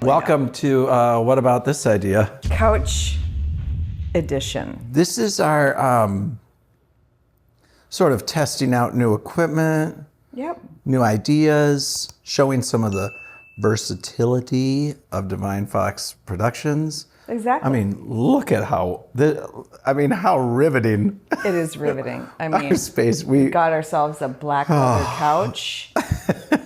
Welcome to What About This Idea? Couch edition. This is our sort of testing out new equipment, Yep. new ideas, showing some of the versatility of Devine Fox Productions. Exactly. I mean, look at how riveting. It is riveting. I mean, Our space. we got ourselves a black leather couch.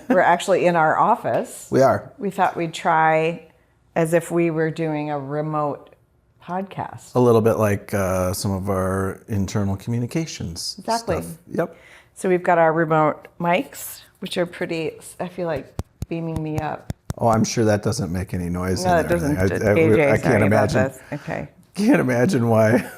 We're actually in our office. We are. We thought we'd try as if we were doing a remote podcast. A little bit like some of our internal communications Exactly. stuff. Yep. So we've got our remote mics, which are pretty, I feel like, beaming me up. Oh, I'm sure that doesnn't make any noise. No, it doesn't. I can't imagine. Okay. Can't imagine why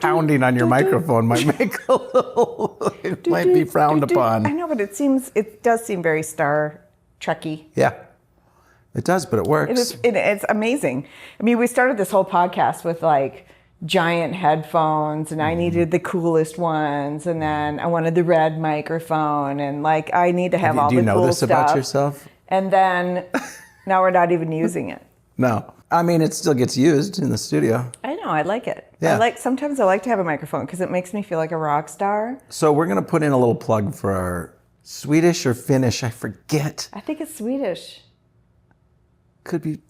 pounding on your microphone might make a little. It might be frowned upon. I know, but it does seem very Star Trekky. Yeah, it does, but it works. It's amazing. I mean, we started this whole podcast with like giant headphones, and I needed the coolest ones, and then I wanted the red microphone, and like I need to have all the cool stuff. Do you know this about yourself? And then now we're not even using it. No. I mean, it still gets used in the studio. I know, I like it. Yeah. Sometimes I like to have a microphone because it makes me feel like a rock star. So we're going to put in a little plug for our Swedish or Finnish, I forget. I think it's Swedish. Could be.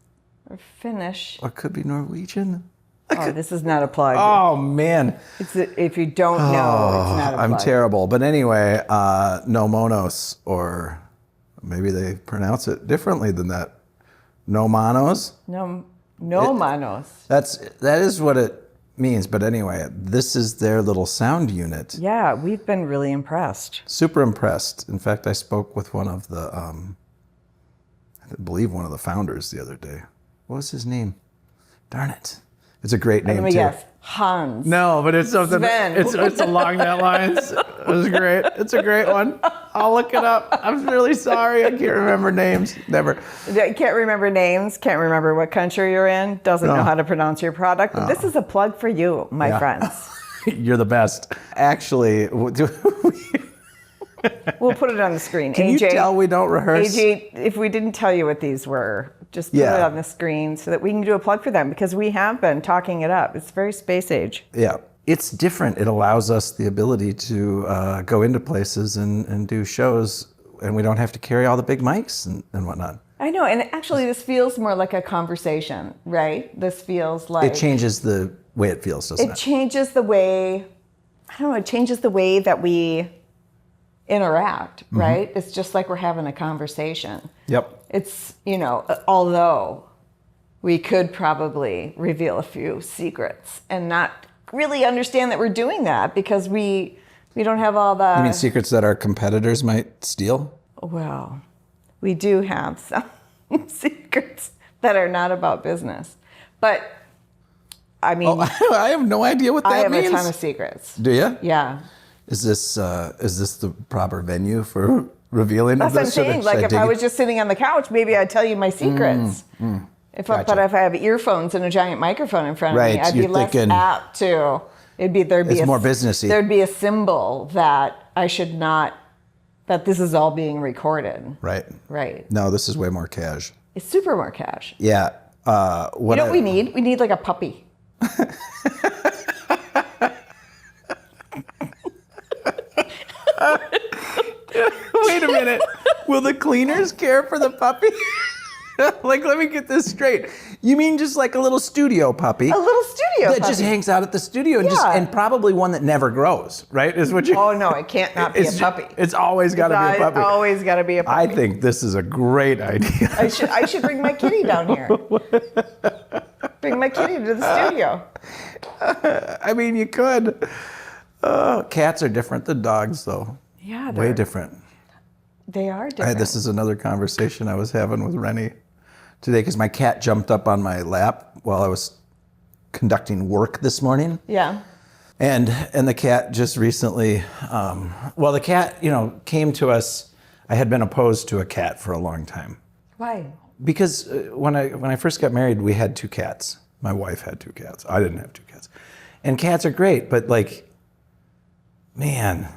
Or Finnish. Or could be Norwegian. Oh, this is not a plug. Oh, man. If you don't know, it's not a plug. I'm terrible. But anyway, no monos, or maybe they pronounce it differently than that. No manos? No manos. That is what it means. But anyway, this is their little sound unit. Yeah, we've been really impressed. Super impressed. In fact, I spoke with one of the, I believe one of the founders the other day. What was his name? Darn it. It's a great name, Let me too. guess. Hans. No, but it's something. Sven. It's along that lines. It was great. It's a great one. I'll look it up. I'm really sorry. I can't remember names. Never. Can't remember names. Can't remember what country you're in. Doesn't know how to pronounce your product. But this is a plug for you, my friends. You're the best. Actually, We'll put it on the screen. Can you tell we don't rehearse? AJ, if we didn't tell you what these were, just put it on the screen so that we can do a plug for them, because we have been talking it up. It's very space age. Yeah. It's different. It allows us the ability to go into places and do shows, and we don't have to carry all the big mics and whatnot. I know, and actually this feels more like a conversation, right? This feels like... It changes the way it feels, doesn't it? It changes the way, I don't know, it changes the way that we interact, right? It's just like we're having a conversation. Yep. It's, although we could probably reveal a few secrets and not really understand that we're doing that because we don't have all the... You mean secrets that our competitors might steal? Well, we do have some secrets that are not about business. But, I mean... Oh, I have no idea what that means. I have a ton of secrets. Do you? Yeah. Is this the proper venue for revealing That's of what I'm this? saying. Like if I was just sitting on the couch, maybe I'd tell you my secrets. Gotcha. But if I have earphones and a giant microphone in front of me, I'd be less apt to. There'd be more businessy. There'd be a symbol that I should not. That this is all being recorded. Right. Right. No, this is way more cash. It's super more cash. Yeah. You know what we need? We need like a puppy. Wait a minute. Will the cleaners care for the puppy? Like, let me get this straight. You mean just like a little studio puppy? A little studio that puppy. just hangs out at the studio and probably one that never grows, right? Is what you? Oh no, it can't not be a puppy. It's always got to be a puppy. It's always got to be a puppy. I think this is a great idea. I should bring my kitty down here. Bring my kitty to the studio. I mean, you could. Cats are different than dogs, though. Yeah, way different. They are different. This is another conversation I was having with Rennie today because my cat jumped up on my lap while I was conducting work this morning. Yeah. And the cat just recently, the cat, came to us. I had been opposed to a cat for a long time. Why? Because when I first got married, we had 2 cats. My wife had 2 cats. I didn't have 2 cats. And cats are great, but man,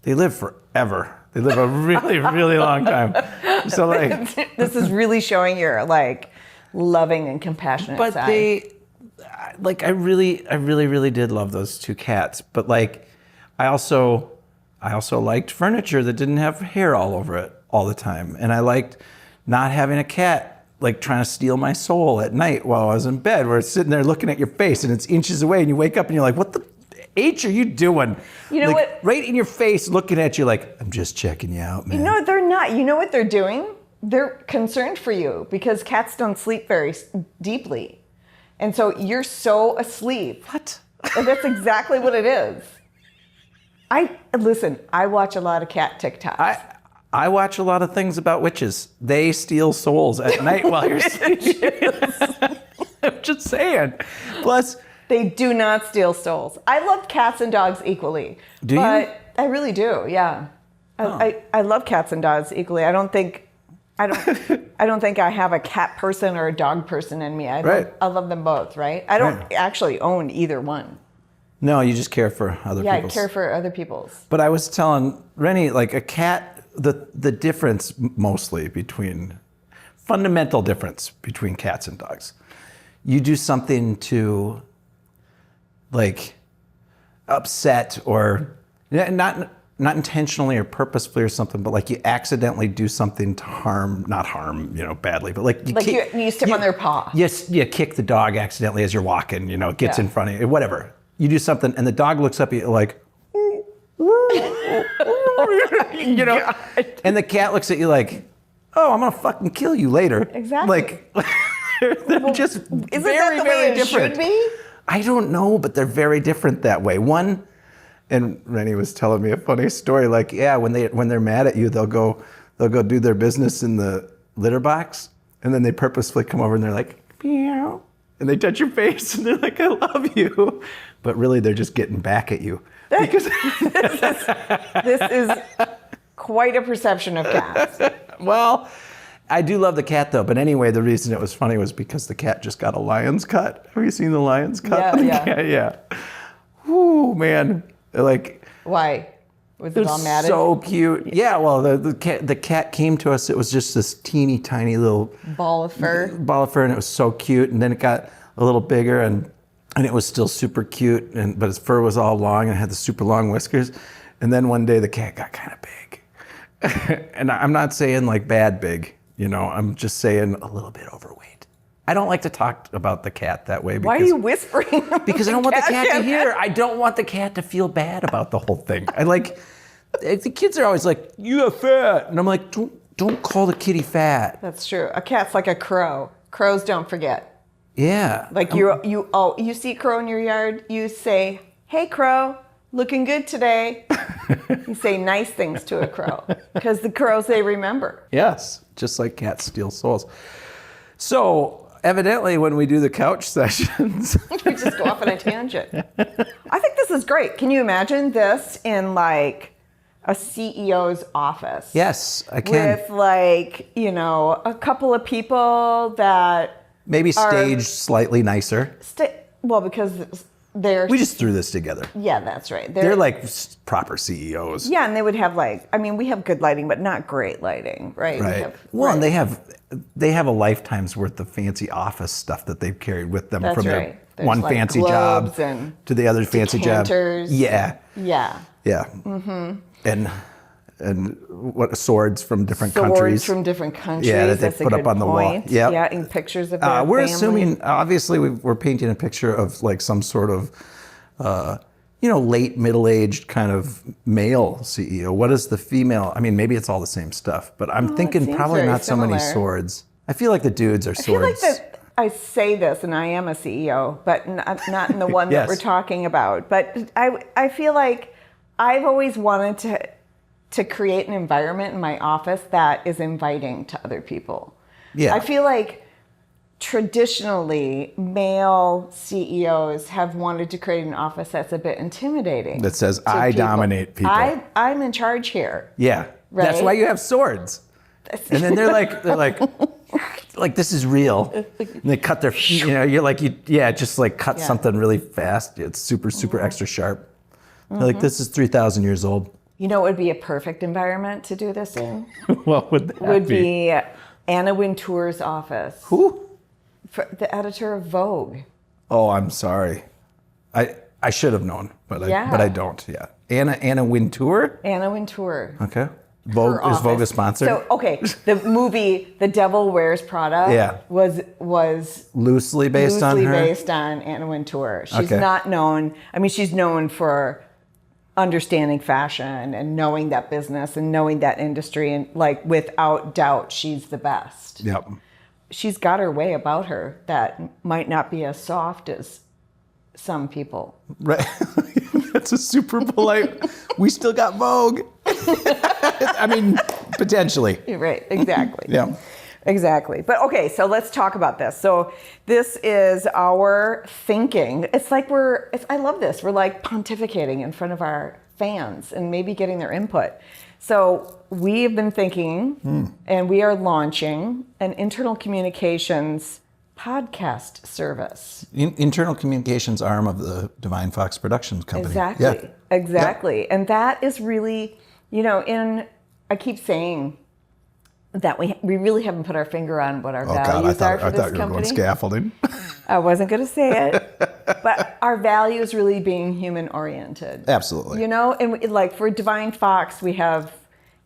they live forever. They live a really, really long time. So this is really showing your loving and compassionate But side. I really did love those two cats. But like, I also liked furniture that didn't have hair all over it all the time. And I liked not having a cat like trying to steal my soul at night while I was in bed, where it's sitting there looking at your face and it's inches away and you wake up and you're like, what the H are you doing? You know what? Right in your face, looking at you like, I'm just checking you out, man. No, they're not. You know what they're doing? They're concerned for you because cats don't sleep very deeply. And so you're so asleep. What? And that's exactly what it is. Listen, I watch a lot of cat TikToks. I watch a lot of things about witches. They steal souls at night while you're sleeping. I'm just saying. Plus, they do not steal souls. I love cats and dogs equally. Do you? But I really do, yeah. I love cats and dogs equally. I don't think I have a cat person or a dog person in me. I love them both, right? I don't actually own either one. No, you just care for other people's. Yeah, I care for other people's. But I was telling Rennie, like a cat, the difference mostly fundamental difference between cats and dogs. You do something to like upset or not intentionally or purposefully or something, but like you accidentally do something to not harm, badly, but like you step on their paw. Yes, you kick the dog accidentally as you're walking, it gets in front of you, whatever. You do something and the dog looks up at you like, and the cat looks at you like, oh, I'm gonna fucking kill you later. Exactly. Like, they're just isn't very, that the very way different. It should be? I don't know, but they're very different that way. One, and Rennie was telling me a funny story. Like, when they're mad at you, they'll go do their business in the litter box, and then they purposefully come over and they're like, meow, and they touch your face and they're like, I love you, but really they're just getting back at you because this is quite a perception of cats. Well, I do love the cat though, but anyway, the reason it was funny was because the cat just got a lion's cut. Have you seen the lion's cut? Yeah. Ooh, man. Like, why? Was it all matted? So cute. Yeah, well, the cat came to us. It was just this teeny tiny little ball of fur, and it was so cute. And then it got a little bigger, and it was still super cute. But its fur was all long and it had the super long whiskers. And then one day the cat got kind of big, and I'm not saying like bad big. I'm just saying a little bit overweight. I don't like to talk about the cat that way. Why are you whispering? Because I don't want the cat to hear. I don't want the cat to feel bad about the whole thing. The kids are always like, you're fat. And I'm like, don't call the kitty fat. That's true. A cat's like a crow. Crows don't forget. Yeah. Like you see a crow in your yard, you say, hey crow, looking good today. You say nice things to a crow because the crows, they remember. Yes, just like cats steal souls. So evidently when we do the couch sessions, we just go off on a tangent. I think this is great. Can you imagine this in like a CEO's office? Yes, I can. With like, a couple of people that maybe staged slightly nicer. Because we just threw this together. Yeah, that's right. They're like proper CEOs. Yeah, and they would have we have good lighting, but not great lighting, right? Right. And they have a lifetime's worth of fancy office stuff that they've carried with them from their one fancy job to the other fancy job. Yeah. Yeah. Yeah. Mm-hmm. And what swords from different countries. Swords from different countries. Yeah, that they put up on the wall. Yep. Yeah, and pictures of their we're family. assuming, obviously, we're painting a picture of like some sort of, late middle-aged kind of male CEO. What is the female? I mean, maybe it's all the same stuff, but I'm thinking probably not so many swords. I feel like the dudes are swords. I feel like that I say this, and I am a CEO, but not in the one yes. that we're talking about. But I feel like I've always wanted to create an environment in my office that is inviting to other people. Yeah. I feel like traditionally male CEOs have wanted to create an office that's a bit intimidating. That says, I dominate people. I'm in charge here. Yeah. Right? That's why you have swords. And then they're like, this is real. And they cut their, just like cut something really fast. It's super, super extra sharp. Mm-hmm. They're like, this is 3,000 years old. You know what would be a perfect environment to do this in? What would that be? Anna Wintour's office. Who? the editor of Vogue. Oh, I'm sorry. I should have known, but I don't. Yeah. Anna Wintour? Anna Wintour. Okay. Vogue is Vogue a sponsor? So, okay, the movie The Devil Wears Prada was loosely based on her? based on Anna Wintour. She's not known, I mean, she's known for understanding fashion and knowing that business and knowing that industry, and like without doubt, she's the best. Yep. She's got her way about her that might not be as soft as some people. Right. That's a super polite, we still got Vogue. I mean, potentially. Right, exactly. Yeah. Exactly. But okay, so let's talk about this. So this is our thinking. It's like I love this. We're like pontificating in front of our fans and maybe getting their input. So we have been thinking, and we are launching an internal communications podcast service. Internal communications arm of the Devine Fox Productions company. Exactly. Yeah. Exactly. Yeah. And that is really, I keep saying that we really haven't put our finger on what our values are for this company. I thought you were going scaffolding. I wasn't going to say it, but our value is really being human oriented. Absolutely. And like for Devine Fox, we have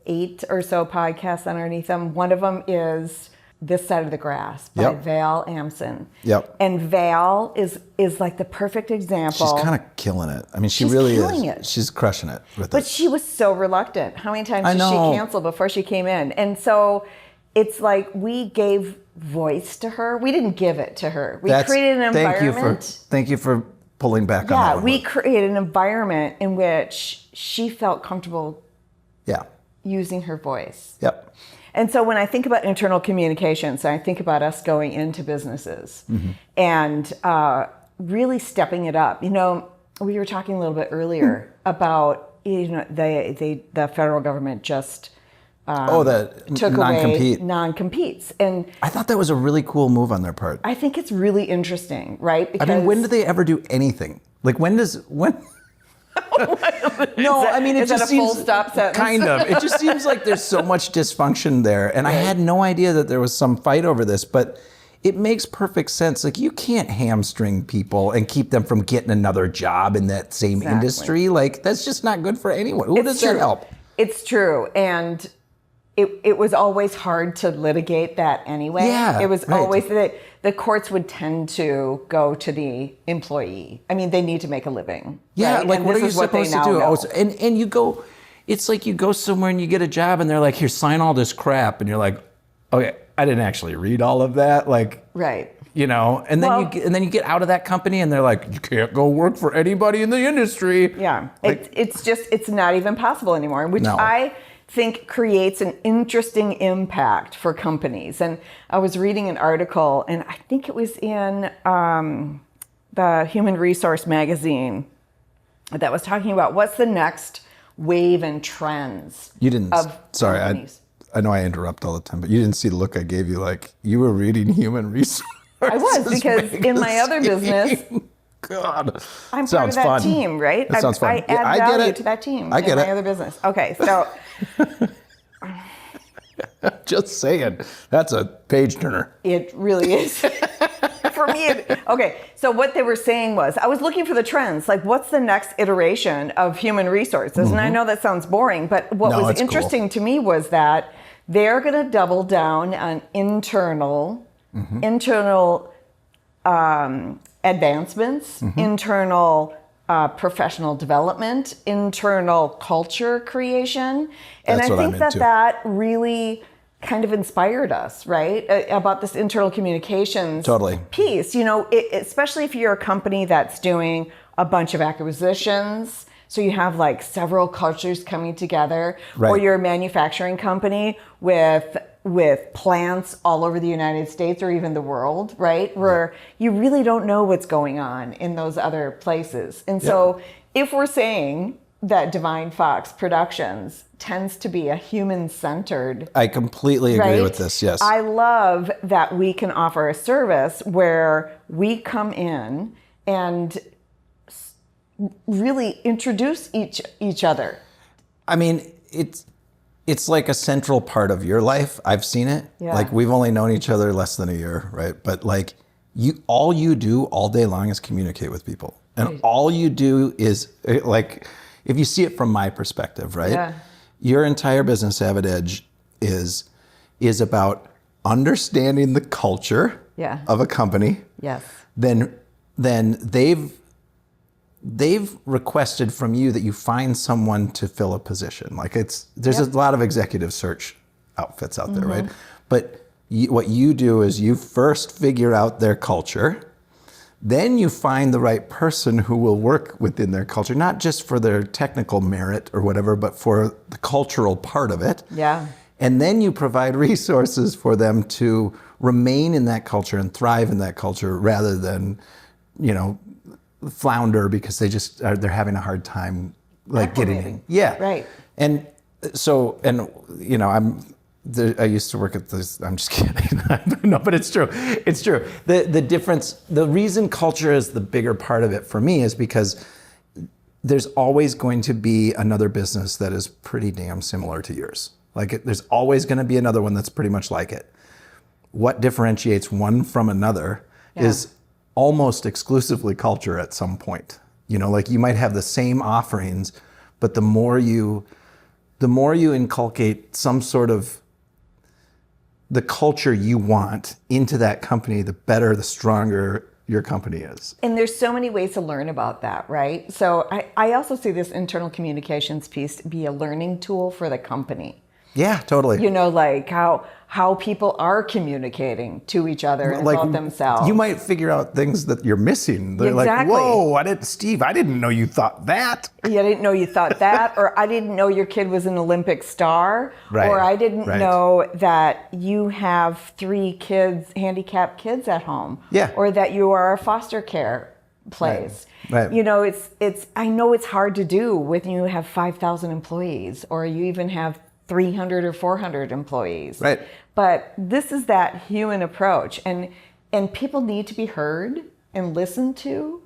8 or so podcasts underneath them. One of them is This Side of the Grass by Val Amson. Yep. And Val is like the perfect example. She's kind of killing it. I mean, she really killing is. it. She's crushing it with it. But she was so reluctant. How many times did she cancel before she came in? And so it's like we gave voice to her. We didn't give it to her. We created an environment. Thank you for pulling back on that. Yeah, we created an environment in which she felt comfortable using her voice. Yep. And so when I think about internal communications, I think about us going into businesses and really stepping it up. We were talking a little bit earlier about the federal government just took away non-competes. And I thought that was a really cool move on their part. I think it's really interesting, right? Because, I mean, when do they ever do anything? Like when? No, I mean, it just seems full stop sentence? Kind of. It just seems like there's so much dysfunction there, and I had no idea that there was some fight over this. But it makes perfect sense. Like you can't hamstring people and keep them from getting another job in that same industry. Like that's just not good for anyone. Who does that help? It's true, and it was always hard to litigate that anyway. Yeah, it was always that the courts would tend to go to the employee. I mean, they need to make a living. Yeah, right? like and what are you supposed to do? And you go, it's like you go somewhere and you get a job and they're like, here, sign all this crap. And you're like, okay, I didn't actually read all of that. Like, right. And then you get out of that company and they're like, you can't go work for anybody in the industry. Yeah, like, it's not even possible anymore, which I think creates an interesting impact for companies. And I was reading an article, and I think it was in the Human Resource magazine that was talking about what's the next wave and trends. You didn't. Sorry, companies. I know I interrupt all the time, but you didn't see the look I gave you. Like you were reading Human Resource. I was, because in my other business, God, I'm part of that team, right? That sounds fun. I add value to that team in my other business. Okay, so. Just saying, that's a page turner. It really is. For me, okay, so what they were saying was, I was looking for the trends, like what's the next iteration of human resources? And I know that sounds boring, but what was interesting to me was that they're going to double down on internal advancements, internal professional development, internal culture creation. And I think that really kind of inspired us, right? About this internal communications piece. Especially if you're a company that's doing a bunch of acquisitions, so you have like several cultures coming together, or you're a manufacturing company with plants all over the United States or even the world, right? Where you really don't know what's going on in those other places. And so if we're saying that Devine Fox Productions tends to be a human-centered. I completely agree with this, yes. I love that we can offer a service where we come in and really introduce each other. I mean, it's like a central part of your life. I've seen it. Yeah. Like we've only known each other less than a year, right? But like all you do all day long is communicate with people. And all you do is, like, if you see it from my perspective, right? Yeah. Your entire business, Have It Edge, is about understanding the culture of a company. Yes. Then they've requested from you that you find someone to fill a position. Like, there's a lot of executive search outfits out there, right? But what you do is you first figure out their culture, then you find the right person who will work within their culture, not just for their technical merit or whatever, but for the cultural part of it. Yeah. And then you provide resources for them to remain in that culture and thrive in that culture rather than, flounder because they're having a hard time getting in. Yeah. Right. And so, I used to work at this. I'm just kidding. No, but it's true. It's true. The difference, the reason culture is the bigger part of it for me is because there's always going to be another business that is pretty damn similar to yours. There's always going to be another one that's pretty much like it. What differentiates one from another is almost exclusively culture at some point. You might have the same offerings, but the more you inculcate some sort of the culture you want into that company, the better, the stronger your company is. And there's so many ways to learn about that, right? So I also see this internal communications piece to be a learning tool for the company. Yeah, totally. Like how people are communicating to each other and about themselves. You might figure out things that you're missing. They're exactly. Like, whoa, Steve, I didn't know you thought that. Yeah, I didn't know you thought that, or I didn't know your kid was an Olympic star, or I didn't know that you have 3 handicapped kids at home, or that you are a foster care place. Right. I know it's hard to do when you have 5,000 employees, or you even have 300 or 400 employees. Right. But this is that human approach, and people need to be heard and listened to.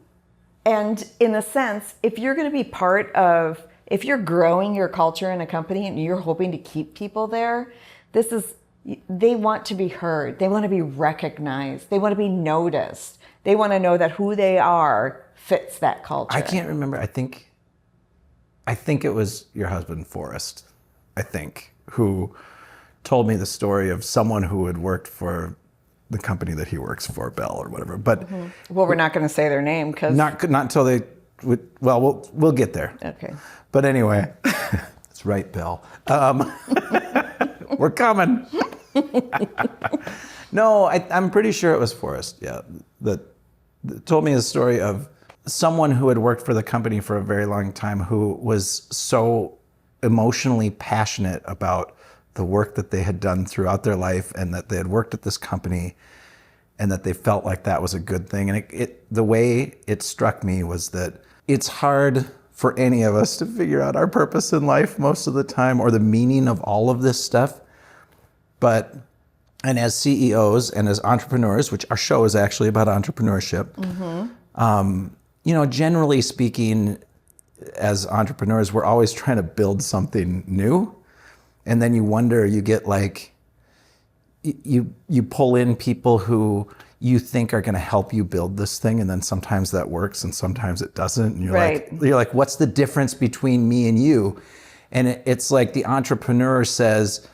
And in a sense, if you're going to be if you're growing your culture in a company and you're hoping to keep people there, they want to be heard. They want to be recognized. They want to be noticed. They want to know that who they are fits that culture. I can't remember. I think it was your husband, Forrest, who told me the story of someone who had worked for the company that he works for, Bell or whatever. But well, we're not going to say their name because not until they would. Well, we'll get there. Okay. But anyway, that's right, Bell. We're coming. No, I'm pretty sure it was Forrest. Yeah, that told me the story of someone who had worked for the company for a very long time who was so emotionally passionate about the work that they had done throughout their life and that they had worked at this company and that they felt like that was a good thing. And the way it struck me was that it's hard for any of us to figure out our purpose in life most of the time or the meaning of all of this stuff. And as CEOs and as entrepreneurs, which our show is actually about entrepreneurship, generally speaking, as entrepreneurs, we're always trying to build something new. And then you wonder, you get you pull in people who you think are going to help you build this thing. And then sometimes that works and sometimes it doesn't. And you're like, what's the difference between me and you? And it's like the entrepreneur says,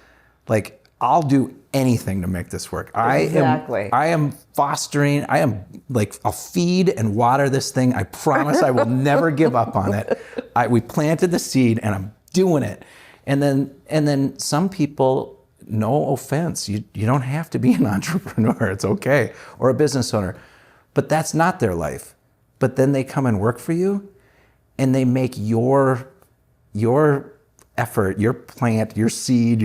I'll do anything to make this work. Exactly. I am fostering, I'll feed and water this thing. I promise I will never give up on it. We planted the seed and I'm doing it. And then some people, no offense, you don't have to be an entrepreneur. It's okay. Or a business owner. But that's not their life. But then they come and work for you and they make your effort, your plant, your seed,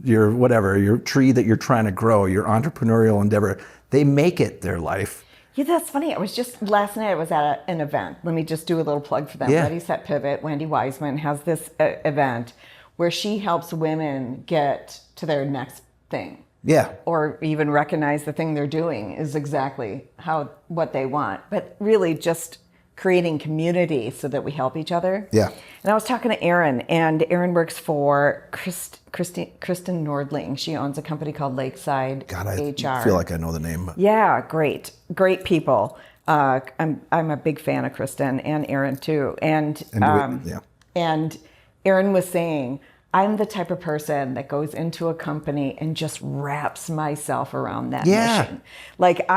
your whatever, your tree that you're trying to grow, your entrepreneurial endeavor, they make it their life. Yeah, that's funny. Last night I was at an event. Let me just do a little plug for them. Yeah. Ready, Set, Pivot. Wendy Wiseman has this event where she helps women get to their next thing. Yeah. Or even recognize the thing they're doing is exactly what they want. But really just creating community so that we help each other. Yeah. And I was talking to Erin, and Erin works for Kristen Nordling. She owns a company called Lakeside God, I HR. feel like I know the name. Yeah, great people. I'm a big fan of Kristen and Erin too. And Erin was saying, I'm the type of person that goes into a company and just wraps myself around that mission. Like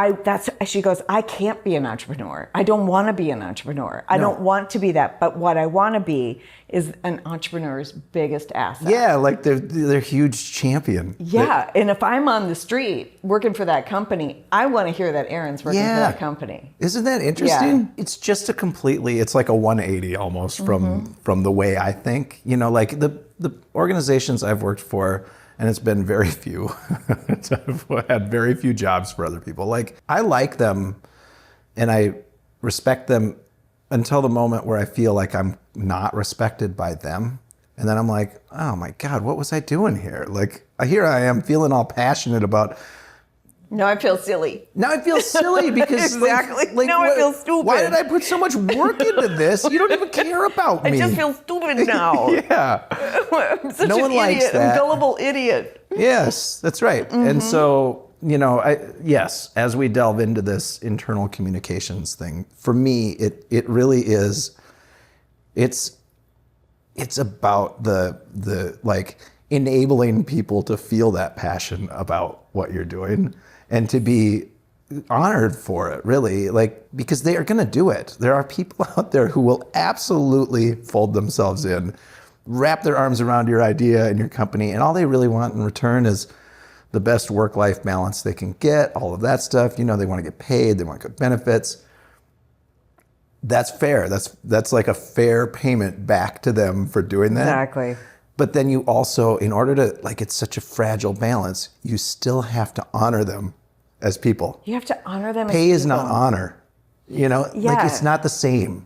she goes, I can't be an entrepreneur. I don't want to be an entrepreneur. I don't want to be that. But what I want to be is an entrepreneur's biggest asset. Yeah, like they're huge champion. Yeah, and if I'm on the street working for that company, I want to hear that Erin's working for that company. Isn't that interesting? Yeah. It's just it's like a 180 almost from the way I think. You know, like the organizations I've worked for, and it's been very few. I've had very few jobs for other people. Like, I like them and I respect them until the moment where I feel like I'm not respected by them. And then I'm like, oh my God, what was I doing here? Like, here I am feeling all passionate about. Now I feel silly. Now I feel silly because exactly. Now I feel stupid. Why did I put so much work into this? You don't even care about me. I just feel stupid now. Yeah. I'm such an idiot, a gullible idiot. Yes, that's right. And so, you know, yes, as we delve into this internal communications thing, for me, it really is. It's about the like enabling people to feel that passion about what you're doing and to be honored for it, really, like, because they are going to do it. There are people out there who will absolutely fold themselves in, wrap their arms around your idea and your company, and all they really want in return is the best work-life balance they can get, all of that stuff. You know, they want to get paid, they want good benefits. That's fair. That's like a fair payment back to them for doing that. Exactly. But then you also, in order to, like, it's such a fragile balance, you still have to honor them as people. You have to honor them Pay as is not honor. You know, like, it's not the same.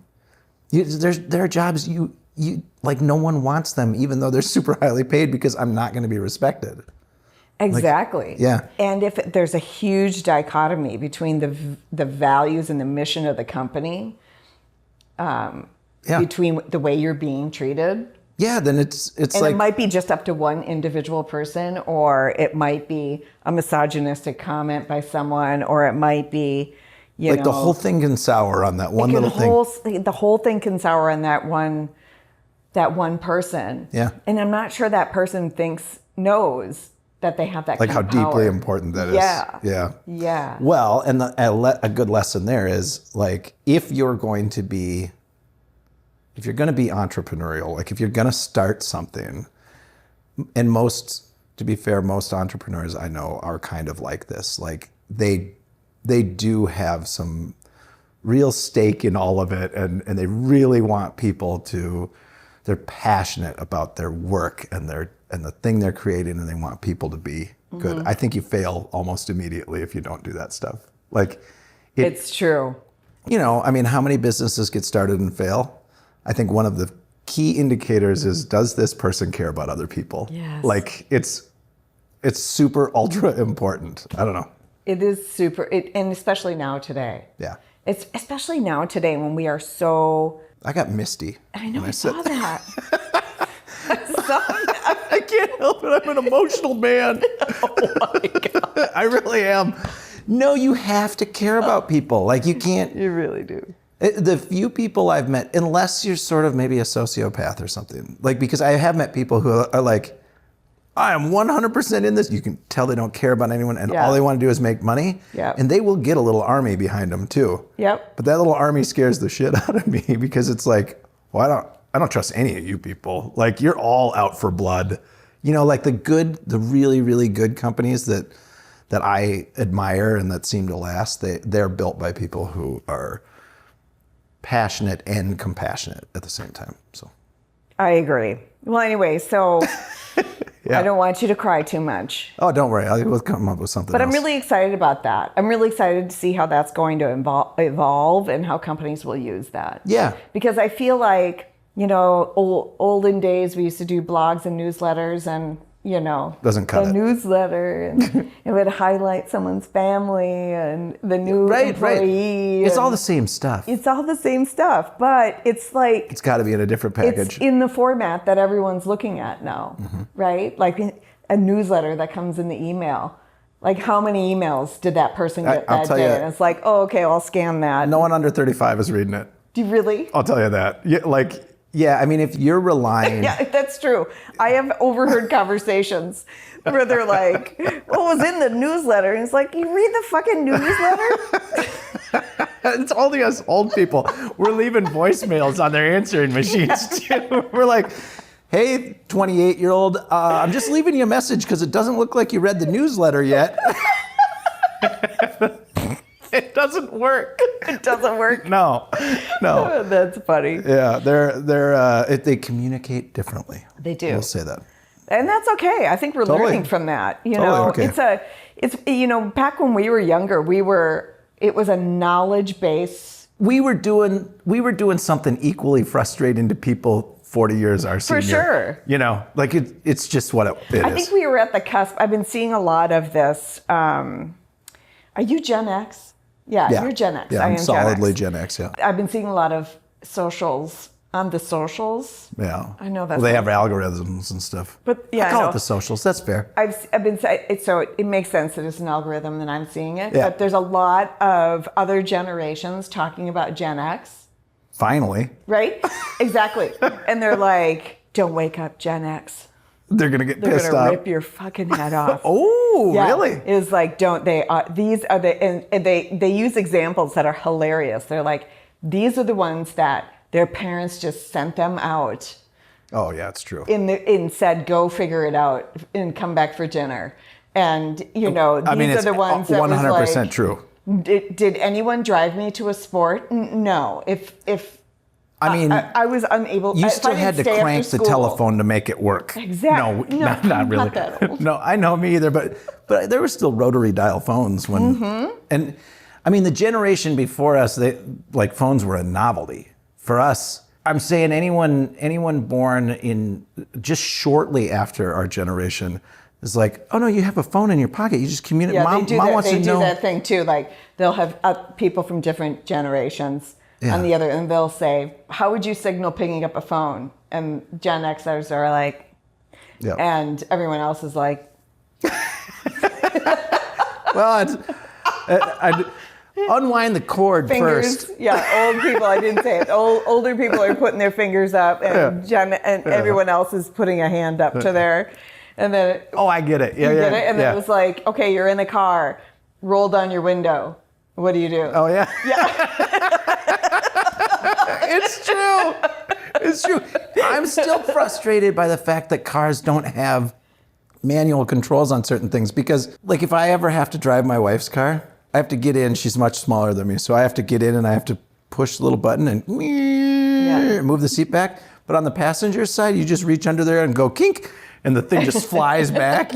There are jobs you like, no one wants them, even though they're super highly paid, because I'm not going to be respected. Exactly. Like, yeah. And if there's a huge dichotomy between the values and the mission of the company, between the way you're being treated. Yeah, then it's and like, it might be just up to one individual person, or it might be a misogynistic comment by someone, or it might be, you know, the whole thing can sour on that one little thing. The whole thing can sour on that one person. Yeah. And I'm not sure that person knows that they have that like kind how of power. deeply important that is. Yeah. Yeah. Well, and a good lesson there is, like, if you're going to be entrepreneurial, like if you're going to start something, and to be fair, most entrepreneurs I know are kind of like this. Like, they do have some real stake in all of it, and they really want people they're passionate about their work and the thing they're creating, and they want people to be good. I think you fail almost immediately if you don't do that stuff. Like, it's true. You know, I mean, how many businesses get started and fail? I think one of the key indicators is, does this person care about other people? Yes. Like, it's super ultra important. I don't know. It is super, and especially now today. Yeah. It's especially now today when we are so. I got misty. I know, I saw that. I saw that. I can't help it. I'm an emotional man. Oh my God. I really am. No, you have to care about people. Like, you can't. You really do. The few people I've met, unless you're sort of maybe a sociopath or something, like, because I have met people who are like, I am 100% in this. You can tell they don't care about anyone, and all they want to do is make money. Yeah. And they will get a little army behind them too. Yep. But that little army scares the shit out of me, because it's like, well, I don't trust any of you people. Like, you're all out for blood. You know, like the really, really good companies that I admire and that seem to last, they're built by people who are passionate and compassionate at the same time. So I agree. Well, anyway, so yeah. I don't want you to cry too much. Oh, don't worry. We'll come up with something But else. I'm really excited about that. I'm really excited to see how that's going to evolve and how companies will use that. Yeah. Because I feel like, you know, olden days we used to do blogs and newsletters, and, Doesn't cut the it. newsletter, and it would highlight someone's family and the new employee. It's all the same stuff. It's all the same stuff, but it's like... It's got to be in a different package. It's in the format that everyone's looking at now, right? Like a newsletter that comes in the email. Like, how many emails did that person get that day? And it's like, oh, okay, I'll scan that. No one under 35 is reading it. Do you really? I'll tell you that. Yeah, I mean, if you're relying... Yeah, that's true. I have overheard conversations where they're like, what was in the newsletter? And it's like, you read the fucking newsletter? It's only us old people. We're leaving voicemails on their answering machines, too. We're like, hey, 28-year-old, I'm just leaving you a message because it doesn't look like you read the newsletter yet. It doesn't work. It doesn't work. No. That's funny. Yeah, they communicate differently. They do. We'll say that. And that's okay. I think we're learning from that. Okay. It's back when we were younger, it was a knowledge base. We were doing something equally frustrating to people 40 years our senior. For sure. It's just what it is. I think we were at the cusp. I've been seeing a lot of this. Are you Gen X? Yeah, you're Gen X. Yeah, I am solidly Gen X, yeah. I've been seeing a lot of socials on the socials. Yeah. I know that. Well, they have algorithms and stuff. But yeah, I call it the socials. That's fair. I've been so it makes sense that it's an algorithm and I'm seeing it. Yeah. But there's a lot of other generations talking about Gen X. Finally. Right? Exactly. And they're like, don't wake up, Gen X. They're gonna get pissed off. They're gonna rip your fucking head off. Oh, yeah, really? It's like, don't they? These are the and they use examples that are hilarious. They're like, these are the ones that their parents just sent them out. Oh yeah, it's true. And said, go figure it out and come back for dinner. And these are the ones that 100% like, true. Did anyone drive me to a sport? No. If I was unable. You still had to crank the telephone to make it work. Exactly. No, not really. Not that old. No, I know, me either. But there were still rotary dial phones when, and I mean the generation before us, phones were a novelty. For us, I'm saying anyone born in just shortly after our generation is like, oh no, you have a phone in your pocket. You just communicate. Yeah, Mom wants to know. They do that thing too. Like they'll have people from different generations. Yeah. On the other, and they'll say, how would you signal picking up a phone? And Gen Xers are like, and everyone else is like, well, I'd unwind the cord first. Yeah, old people, I didn't say it. Older people are putting their fingers up, and everyone else is putting a hand up to their, and then. Oh, I get it. Yeah, you get it? And then it was like, okay, you're in the car, roll down your window. What do you do? Oh, yeah? Yeah. It's true. It's true. I'm still frustrated by the fact that cars don't have manual controls on certain things because, like, if I ever have to drive my wife's car, I have to get in. She's much smaller than me, so I have to get in and I have to push the little button and move the seat back. But on the passenger side, you just reach under there and go kink, and the thing just flies back.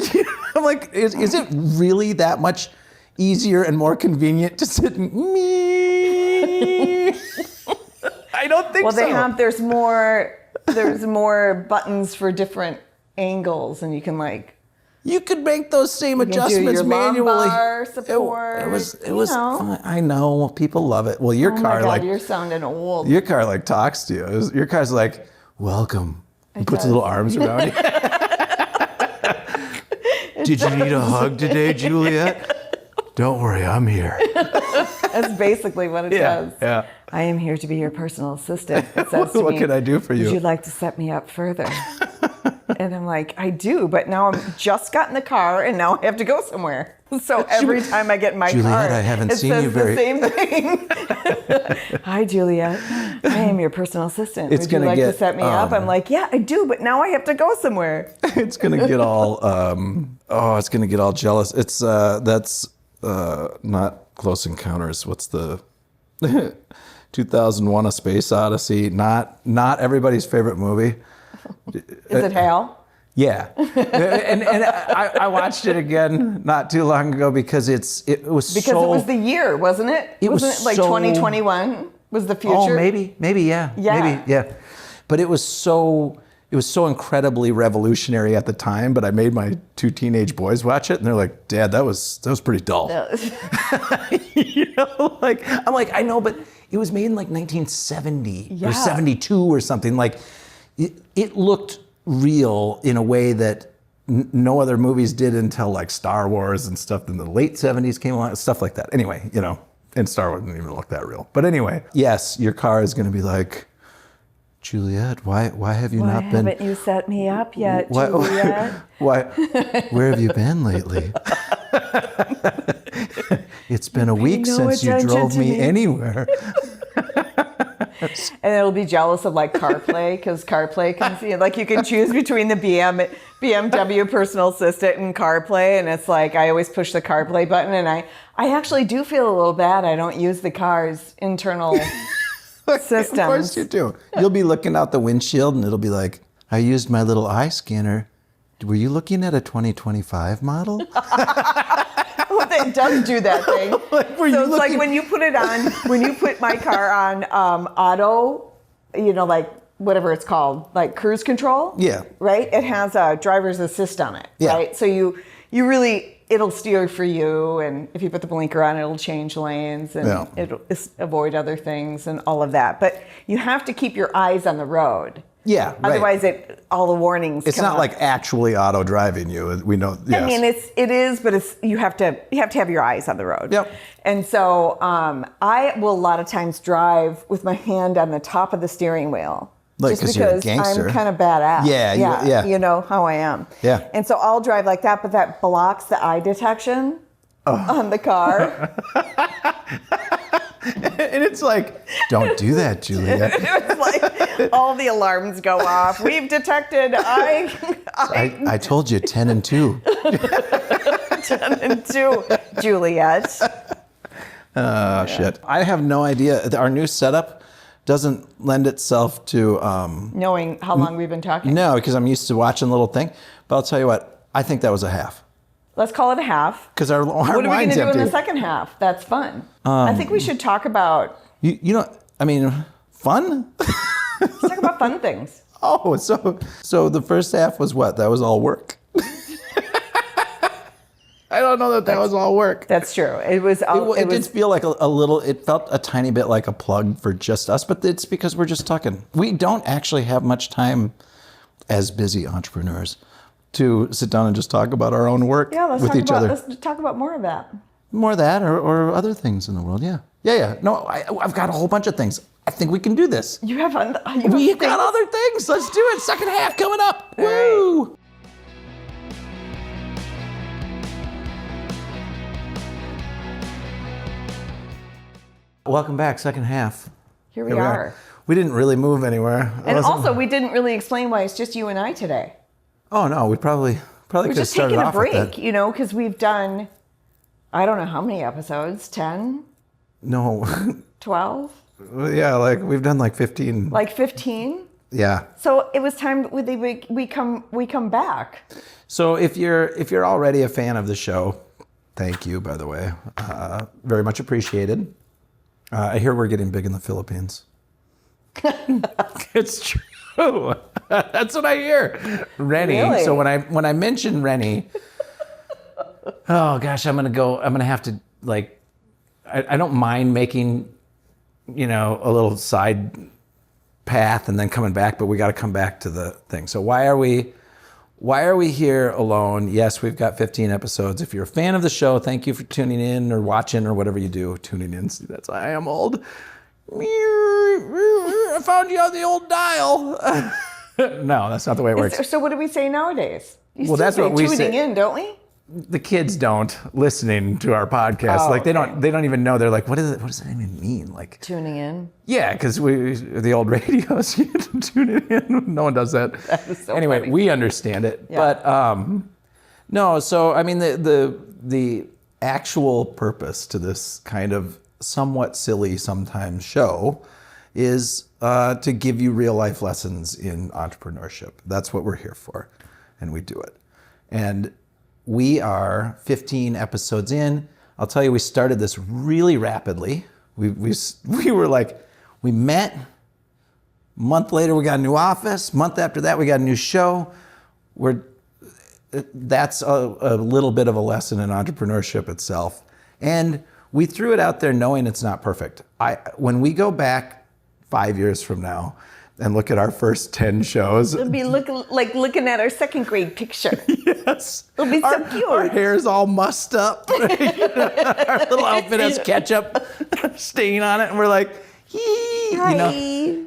I'm like, is it really that much easier and more convenient to sit and I don't think so. Well, there's more buttons for different angles, and you can you could make those same adjustments manually. Lumbar support. It was fun. I know people love it. Well, your car you're sounding old. Your car talks to you. Your car's like, welcome. It puts little arms around you. Did you need a hug today, Juliet? Don't worry, I'm here. That's basically what it does. Yeah. I am here to be your personal assistant. It says to what me, can I do for you? Would you like to set me up further? And I'm like, I do, but now I'm just got in the car and now I have to go somewhere. So every time I get in my Juliet, car, I haven't it seen says you very... the same thing. Hi, Juliet. I am your personal assistant. Would you like to set me up? I'm like, yeah, I do, but now I have to go somewhere. It's gonna get all it's gonna get all jealous. It's that's not Close Encounters. What's the 2001: A Space Odyssey? Not everybody's favorite movie. Is it Hal? Yeah, and I watched it again not too long ago because it was the year, wasn't it? Wasn't it like 2021 was the future? Oh, maybe, yeah. Yeah. Maybe, yeah. But it was so it was so incredibly revolutionary at the time, but I made my 2 teenage boys watch it, and they're like, "Dad, that was pretty dull." I'm like, I know, but it was made in like 1970 or 72 or something. Like, it looked real in a way that no other movies did until like Star Wars and stuff in the late 70s came along, stuff like that. Anyway, and Star Wars didn't even look that real. But anyway, yes, your car is going to be like, "Juliet, why have you not been? Why haven't you set me up yet, Juliet? Where have you been lately? It's been a week since you drove me anywhere." And it'll be jealous of like CarPlay, because CarPlay comes in. Like, you can choose between the BMW personal assistant and CarPlay, and it's like I always push the CarPlay button, and I actually do feel a little bad. I don't use the car's internal systems. Of course you do. You'll be looking out the windshield, and it'll be like, "I used my little eye scanner. Were you looking at a 2025 model?" It does do that thing. Like when you put it on, when you put my car on auto, like whatever it's called, like cruise control. Yeah. Right? It has a driver's assist on it. Yeah. Right? So you really, it'll steer for you, and if you put the blinker on, it'll change lanes, and it'll avoid other things and all of that. But you have to keep your eyes on the road. Yeah, right. Otherwise, all the warnings. It's not like actually auto driving you. We know. Yes. I mean, it is, but you have to have your eyes on the road. Yep. And so I will a lot of times drive with my hand on the top of the steering wheel. Like, just you're a because gangster. I'm kind of badass. Yeah. You know how I am. Yeah. And so I'll drive like that, but that blocks the eye detection on the car. And it's like, "Don't do that, Julia." It's like all the alarms go off. We've detected I told you 10 and 2. 10 and 2, Juliet. Shit. I have no idea. Our new setup doesn't lend itself to knowing how long we've been talking. No, because I'm used to watching the little thing. But I'll tell you what, I think that was a half. Let's call it a half. Because our what are we going to do in the second half? That's fun. I think we should talk about... Fun? Let's talk about fun things. Oh, so the first half was what? That was all work? I don't know that was all work. That's true. It did feel like a little, it felt a tiny bit like a plug for just us, but it's because we're just talking. We don't actually have much time as busy entrepreneurs to sit down and just talk about our own work with each other. Let's talk about more of that. More of that or other things in the world, yeah. Yeah. No, I've got a whole bunch of things. I think we can do this. We've got other things. Let's do it. Second half coming up. All Woo! Right. Welcome back, second half. Here we are. We didn't really move anywhere. And also, we didn't really explain why it's just you and I today. Oh, no, we probably could have started off with that. We're just taking a break, because we've done, I don't know how many episodes, 10? No. 12? Yeah, we've done 15. 15? Yeah. So it was time we come back. So if you're already a fan of the show, thank you, by the way. Very much appreciated. I hear we're getting big in the Philippines. It's true. That's what I hear. Rennie. Really? So when I mention Rennie, oh gosh, I'm gonna have to I don't mind making, a little side path and then coming back, but we got to come back to the thing. So why are we here alone? Yes, we've got 15 episodes. If you're a fan of the show, thank you for tuning in or watching or whatever you do. Tuning in. See, I am old. I found you on the old dial. No, that's not the way it works. So what do we say nowadays? That's what we say. Tuning in, don't we? The kids don't listening to our podcast. They don't even know. They're like, what does that even mean? Tuning in. Yeah, because the old radios, you tune in. No one does that. That is so anyway, funny. we understand it. Yeah. But no, so I mean the actual purpose to this kind of somewhat silly sometimes show is to give you real life lessons in entrepreneurship. That's what we're here for, and we do it. And we are 15 episodes in. I'll tell you, we started this really rapidly. We were we met Month later, we got a new office. Month after that, we got a new show. That's a little bit of a lesson in entrepreneurship itself. And we threw it out there knowing it's not perfect. When we go back 5 years from now and look at our first 10 shows. It'll be looking at our second grade picture. Yes. It'll be so cute. Our hair's all mussed up. Our little outfit has ketchup stain on it. And we're like, Hi.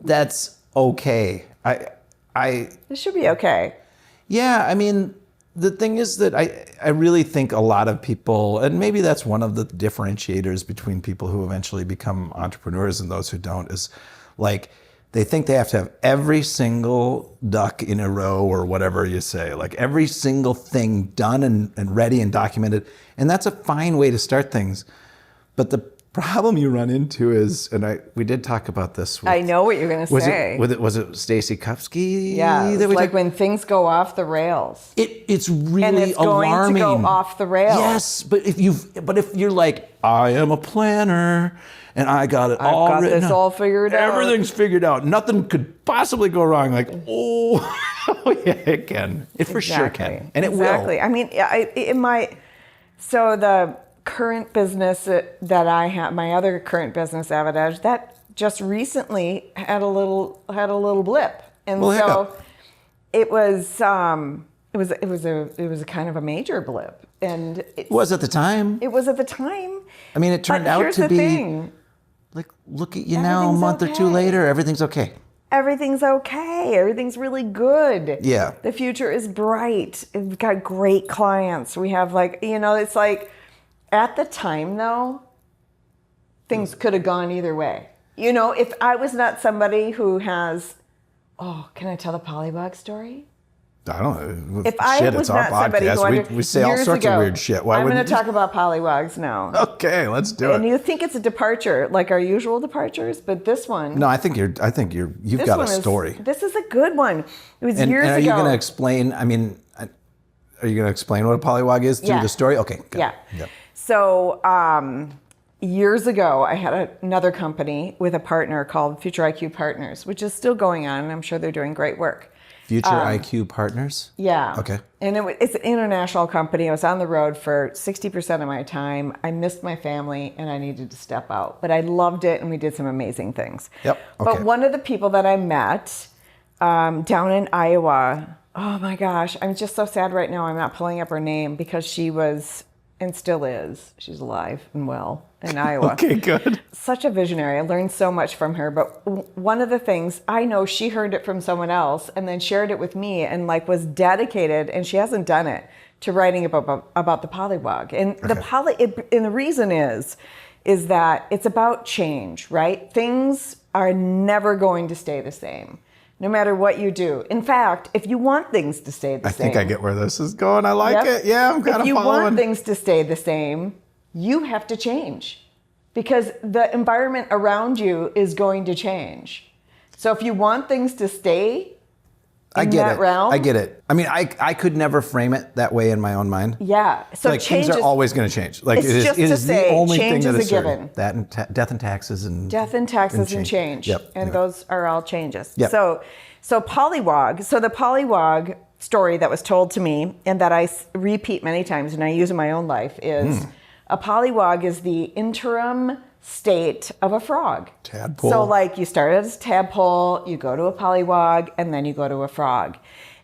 That's okay. It should be okay. Yeah, I mean, the thing is that I really think a lot of people, and maybe that's one of the differentiators between people who eventually become entrepreneurs and those who don't, is like they think they have to have every single duck in a row or whatever you say, like every single thing done and ready and documented. And that's a fine way to start things. But the problem you run into is, and we did talk about this. I know what you're going to say. Was it Stacy Kupski? Yeah, it's like when things go off the rails. It's really and it's alarming. going to go off the rails. Yes, but if you're like, I am a planner and I got it all written out. I've got this all figured out. Everything's figured out. Nothing could possibly go wrong. Like, oh yeah, it can. It for sure can, and it will. Exactly. I mean, so the current business that I have, my other current business, Avidage, that just recently had a little blip, and so it was a kind of a major blip, and it was at the time. It was at the time. I mean, it turned out to be thing. like, look at you now, a month or two later, everything's okay. Everything's okay. Everything's really good. Yeah. The future is bright. We've got great clients. We have it's like. At the time, though, things could have gone either way. If I was not somebody who has, can I tell the Polywog story? I don't know. If I was it's our not somebody podcast. who We say all sorts of weird shit. I'm going to talk about Polywogs now. Okay, let's do it. And you think it's a departure, like our usual departures, but this one. No, I think you've got a story. This is a good one. It was years ago. And are you going to explain? I mean, are you going to explain what a polywog is through the story? Okay. Good. Yeah. So years ago, I had another company with a partner called Future IQ Partners, which is still going on, and I'm sure they're doing great work. Future IQ Partners? Yeah. Okay. And it's an international company. I was on the road for 60% of my time. I missed my family, and I needed to step out. But I loved it, and we did some amazing things. Yep. Okay. But one of the people that I met down in Iowa, oh my gosh, I'm just so sad right now I'm not pulling up her name because she was... and still is. She's alive and well in Iowa. Okay, good. Such a visionary. I learned so much from her. But one of the things, I know she heard it from someone else and then shared it with me and was dedicated, and she hasn't done it, to writing about the polywog. And and the reason is that it's about change, right? Things are never going to stay the same, no matter what you do. In fact, if you want things to stay the same... I think I get where this is going. I like it. Yeah, I'm kind of following. If you want things to stay the same, you have to change. Because the environment around you is going to change. So if you want things to stay in that realm... I get it. I mean, I could never frame it that way in my own mind. Yeah. So things are always going to change. Like, it is the only thing that is certain. That and death and taxes and... Death and taxes and change. Yep. And those are all changes. Yep. So polywog. So the polywog story that was told to me and that I repeat many times and I use in my own life is a polywog is the interim state of a frog. Tadpole. So you start as a tadpole, you go to a polywog, and then you go to a frog.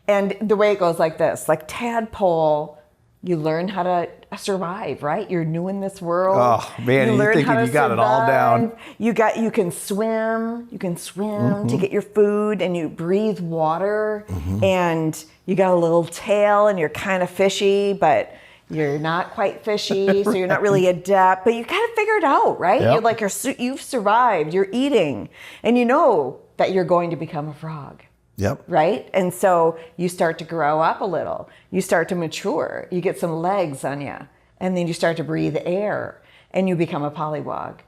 And the way it goes like this, like tadpole, you learn how to survive, right? You're new in this world. Oh man, you think you got it all down. You can swim to get your food, and you breathe water, and you got a little tail, and you're kind of fishy, but you're not quite fishy, so you're not really adept, but you kind of figure it out, right? Yep. You've survived, you're eating, and you know that you're going to become a frog. Yep. Right? And so you start to grow up a little. You start to mature. You get some legs on you. And then you start to breathe air, and you become a polywog.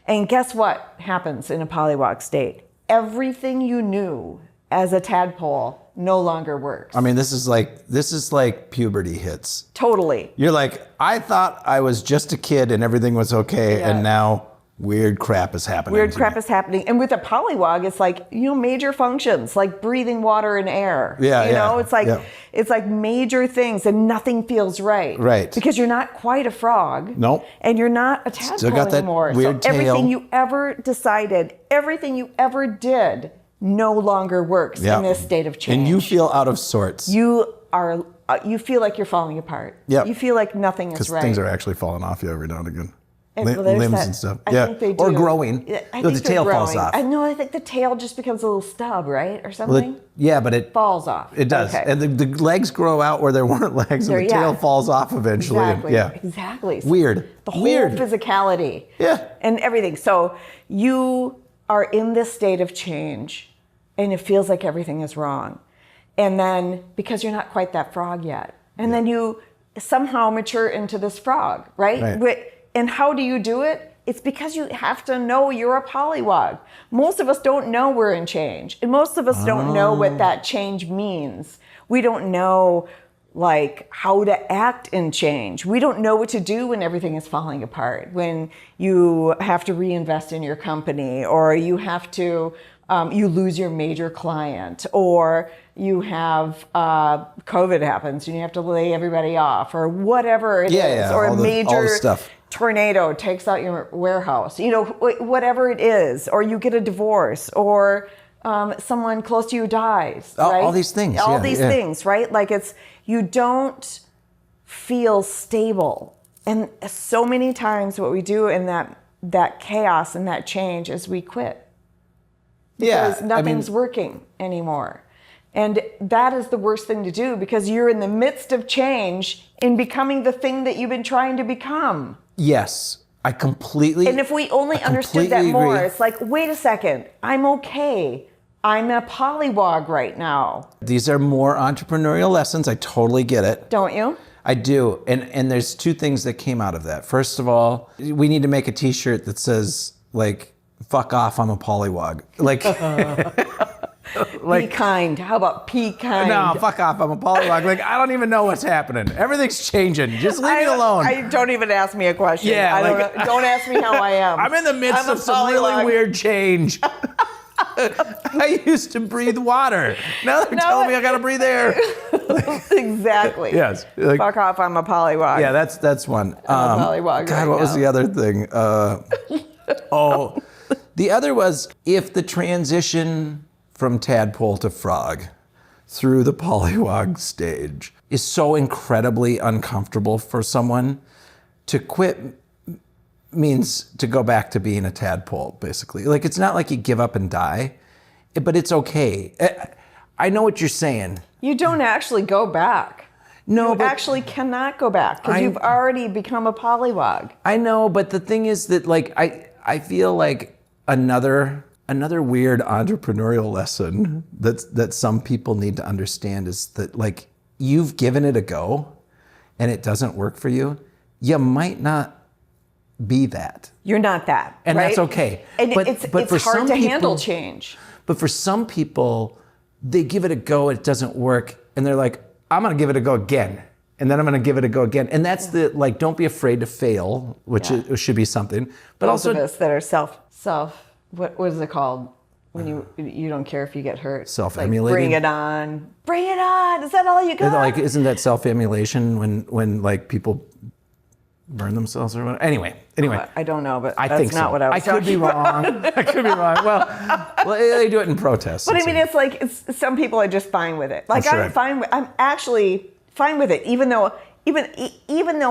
And guess what happens in a polywog state? Everything you knew as a tadpole no longer works. I mean, this is like puberty hits. Totally. You're like, I thought I was just a kid and everything was okay, and now weird crap is happening. Weird crap is happening. And with a polywog, it's like, major functions, like breathing water and air. It's like major things, and nothing feels right. Right. Because you're not quite a frog. Nope. And you're not a tadpole Still got that anymore. weird tail. Everything you ever decided, everything you ever did no longer works in this state of change. And you feel out of sorts. You feel like you're falling apart. Yep. You feel like nothing is right. Because things are actually falling off you every now and again. Limbs and stuff. I think they do. Or growing. I the think tail growing. falls off. I think the tail just becomes a little stub, right? Or something? But it falls off. It does. Okay. And the legs grow out where there weren't legs, and the tail falls off eventually. Exactly. And, Exactly. Weird. The whole physicality. Yeah. And everything. So you are in this state of change, and it feels like everything is wrong. And then, because you're not quite that frog yet, and then you somehow mature into this frog, right? And how do you do it? It's because you have to know you're a polywog. Most of us don't know we're in change. And most of us don't know what that change means. We don't know how to act in change. We don't know what to do when everything is falling apart, when you have to reinvest in your company, or you have to, you lose your major client, or you have COVID happens and you have to lay everybody off, or whatever it is, or a major tornado takes out your warehouse, whatever it is, or you get a divorce, or someone close to you dies, right? All these things. All these things, right? You don't feel stable. And so many times what we do in that chaos and that change is we quit. Because nothing's working anymore. And that is the worst thing to do, because you're in the midst of change in becoming the thing that you've been trying to become. Yes, I completely. And if we only understood that more, it's like, wait a second, I'm okay. I'm a polywog right now. These are more entrepreneurial lessons. I totally get it. Don't you? I do. And there's two things that came out of that. First of all, we need to make a t-shirt that says, fuck off, I'm a polywog. Be kind. How about be kind? No, fuck off, I'm a polywog. I don't even know what's happening. Everything's changing. Just leave me alone. Don't even ask me a question. Yeah, don't ask me how I am. I'm in the midst of some really weird change. I used to breathe water. Now they're telling me I gotta breathe air. Exactly. Yes. Fuck off, I'm a polywog. Yeah, that's one. I'm a polywog. God, what was the other thing? The other was, if the transition from tadpole to frog through the polywog stage is so incredibly uncomfortable for someone, to quit means to go back to being a tadpole, basically. It's not like you give up and die, but it's okay. I know what you're saying. You don't actually go back. No, you actually cannot go back, because you've already become a polywog. I know, but the thing is that I feel like another weird entrepreneurial lesson that some people need to understand is that you've given it a go and it doesn't work for you. You might not be that. You're not that. And right? that's okay. And it's hard to handle change. But for some people, they give it a go, it doesn't work, and they're like, I'm gonna give it a go again. And then I'm gonna give it a go again. And that's don't be afraid to fail, which it should be something. But those also of us that are what is it called? When you don't care if you get hurt. Self-emulating. Bring it on. Bring it on. Is that all you got? Isn't that self-emulation when people burn themselves or whatever? Anyway. I don't know, but I that's think not so. what I was could be wrong. I could be wrong. Well, they do it in protest. But I mean, it's some people are just fine with it. I'm actually fine with it, even though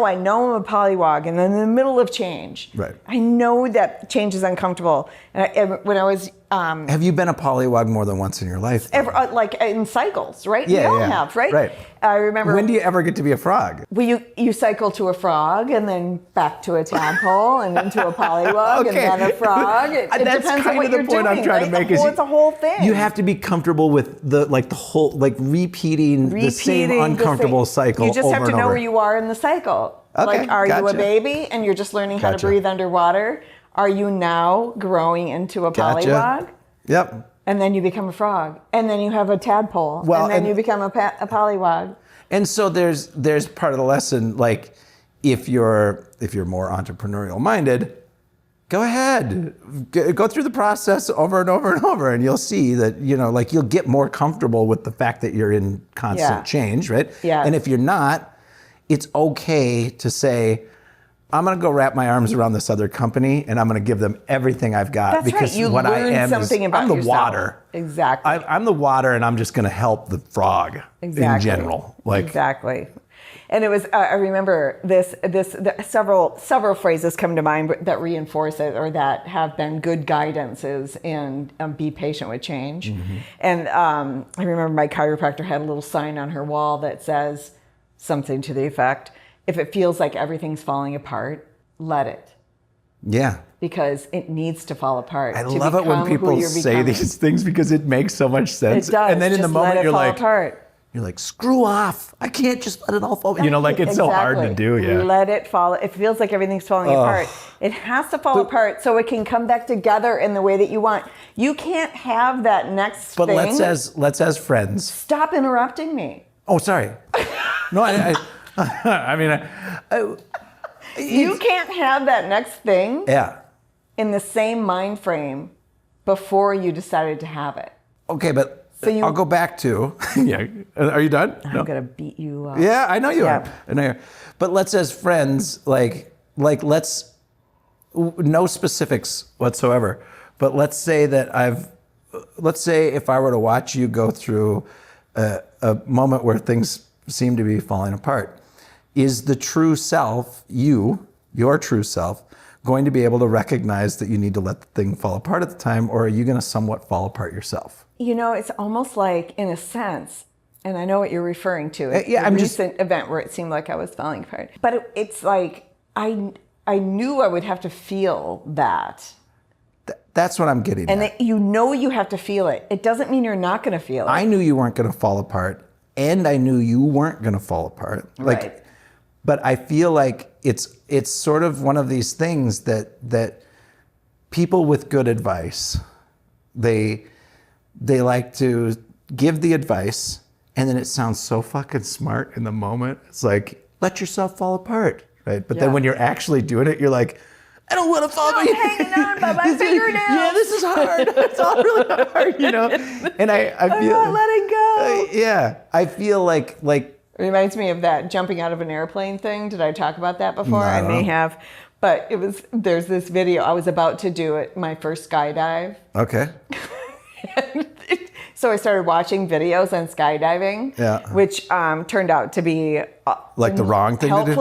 I know I'm a polywog and I'm in the middle of change. Right. I know that change is uncomfortable. And when I was have you been a polywog more than once in your life? In cycles, right? Yeah, we all have, right? Right. I remember. When do you ever get to be a frog? Well, you cycle to a frog and then back to a tadpole and into a polywog and then a frog. It That's depends kind on what of the you're point doing, I'm trying to make. It's a whole thing. You have to be comfortable with the whole repeating the same uncomfortable cycle. You just over have to and know over. where you are in the cycle. Okay, are you a gotcha. baby and you're just learning how to breathe underwater? Are you now growing into a polywog? Yep. And then you become a frog, and then you have a tadpole, and then you become a polywog. And so there's part of the lesson, if you're more entrepreneurial minded, go ahead. Go through the process over and over and over, and you'll see that, like, you'll get more comfortable with the fact that you're in constant change, right? Yeah. And if you're not, it's okay to say, I'm going to go wrap my arms around this other company, and I'm going to give them everything I've got. That's because right. You what learn I am something is, about I'm the yourself. water. Exactly. I'm the water, and I'm just going to help the frog in general. Exactly. And it was, I remember several phrases come to mind that reinforce it, or that have been good guidances in be patient with change. Mm-hmm. And I remember my chiropractor had a little sign on her wall that says something to the effect, if it feels like everything's falling apart, let it. Yeah. Because it needs to fall apart. I love it when people say these things because it makes so much sense. It does. And then just in the moment you're like, screw off. I can't just let it all fall. Like it's so hard to do. Yeah. Let it fall. It feels like everything's falling apart. It has to fall apart so it can come back together in the way that you want. You can't have that next thing. But let's as friends. Stop interrupting me. Oh, sorry. No, I mean, you can't have that next thing in the same mind frame before you decided to have it. Okay, but I'll go back to, are you done? I'm going to beat you up. Yeah, I know you are. I know you are. But let's as friends, let's, no specifics whatsoever, but let's say if I were to watch you go through a moment where things seem to be falling apart, is the true self, your true self, going to be able to recognize that you need to let the thing fall apart at the time, or are you going to somewhat fall apart yourself? It's almost like, in a sense, and I know what you're referring to. I'm recent event where it seemed like I was falling apart. But it's like, I knew I would have to feel that. That's what I'm getting at. And you have to feel it. It doesn't mean you're not going to feel it. I knew you weren't going to fall apart, and I knew you weren't going to fall apart. Right. But I feel like it's sort of one of these things that people with good advice, they like to give the advice, and then it sounds so fucking smart in the moment. It's like, let yourself fall apart, right? But then when you're actually doing it, you're like, I don't want to fall apart. I'm hanging on by my fingernails. Yeah, this is hard. It's all really hard, And I feel, I'm not letting go. I feel like. It reminds me of that jumping out of an airplane thing. Did I talk about that before? No. I may have. But there's this video. I was about to do my first skydive. Okay. So I started watching videos on skydiving, which turned out to be like the wrong thing to do?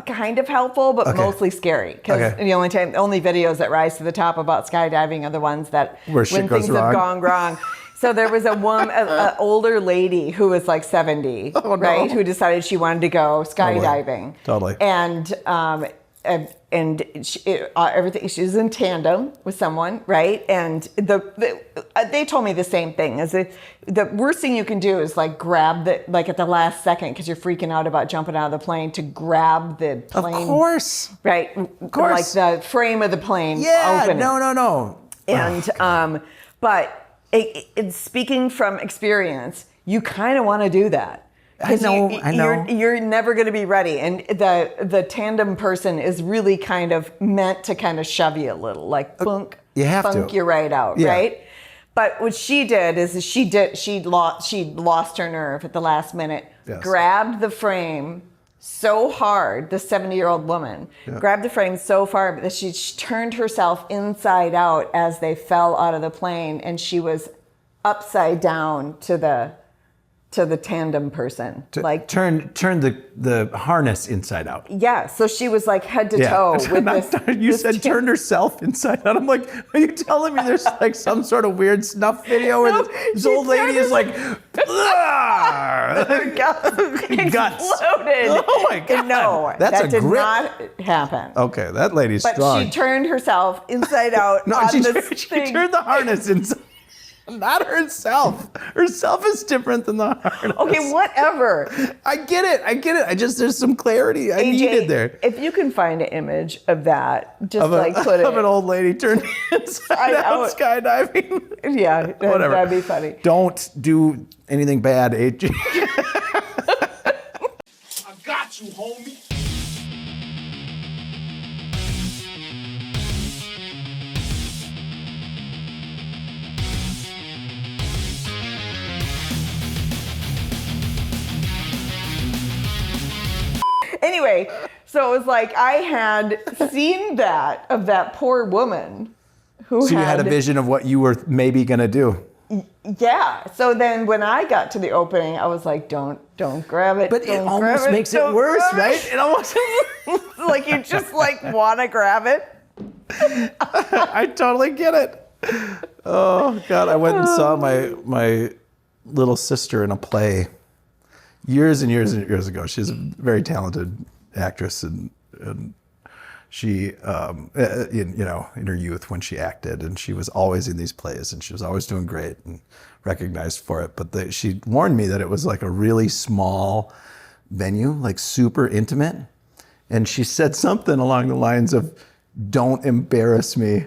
Kind of helpful, but mostly scary. Because the only videos that rise to the top about skydiving are the ones that when things have gone wrong. So there was a woman, an older lady who was like 70, right? Who decided she wanted to go skydiving. Totally. And everything. She was in tandem with someone, right? And they told me the same thing. The worst thing you can do is like grab at the last second, because you're freaking out about jumping out of the plane, to grab the plane. Of course. Right. Of course. Like the frame of the plane. Yeah. Open. No. And but. Speaking from experience, you kind of want to do that. I know. You're never going to be ready, and the tandem person is really kind of meant to kind of shove you a little, like bunk, you have bunk to. you right out, right? But what she did is she lost her nerve at the last minute, grabbed the frame so hard, the 70-year-old woman grabbed the frame so far that she turned herself inside out as they fell out of the plane, and she was upside down to the tandem person. Turn the harness inside out. Yeah, so she was like head to toe with this. You said turned herself inside out. I'm like, are you telling me there's like some sort of weird snuff video where this old lady is like, guts exploded? Oh my God. No, that did not happen. Okay, that lady's strong. But she turned herself inside out she turned the harness inside. Not herself. Herself is different than the harness. Okay, whatever. I get it. There's some clarity I needed there. If you can find an image of that, just put it. Of an old lady turned inside out skydiving. Yeah, whatever. That'd be funny. Don't do anything bad, AJ. I got you, homie. Anyway, so it was like I had seen that of that poor woman who So you had a vision of what you were maybe going to do. Yeah. So then when I got to the opening, I was like, don't grab it. But it don't almost grab makes it don't worse, grab right? It almost like you just like want to grab it. I totally get it. Oh God, I went and saw my little sister in a play years and years and years ago. She's a very talented actress, and she, in her youth when she acted, and she was always in these plays, and she was always doing great and recognized for it. But she warned me that it was like a really small venue, like super intimate. And she said something along the lines of, "Don't embarrass me.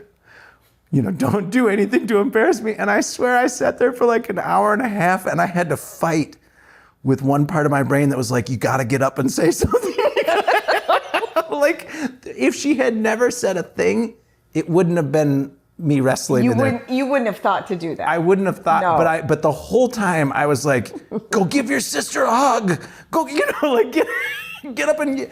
Don't do anything to embarrass me." And I swear I sat there for like an hour and a half, and I had to fight with one part of my brain that was like, you got to get up and say something. Like, if she had never said a thing, it wouldn't have been me wrestling in there. You wouldn't have thought to do that. I wouldn't have thought, No. but the whole time I was like, go give your sister a hug. Go, get up and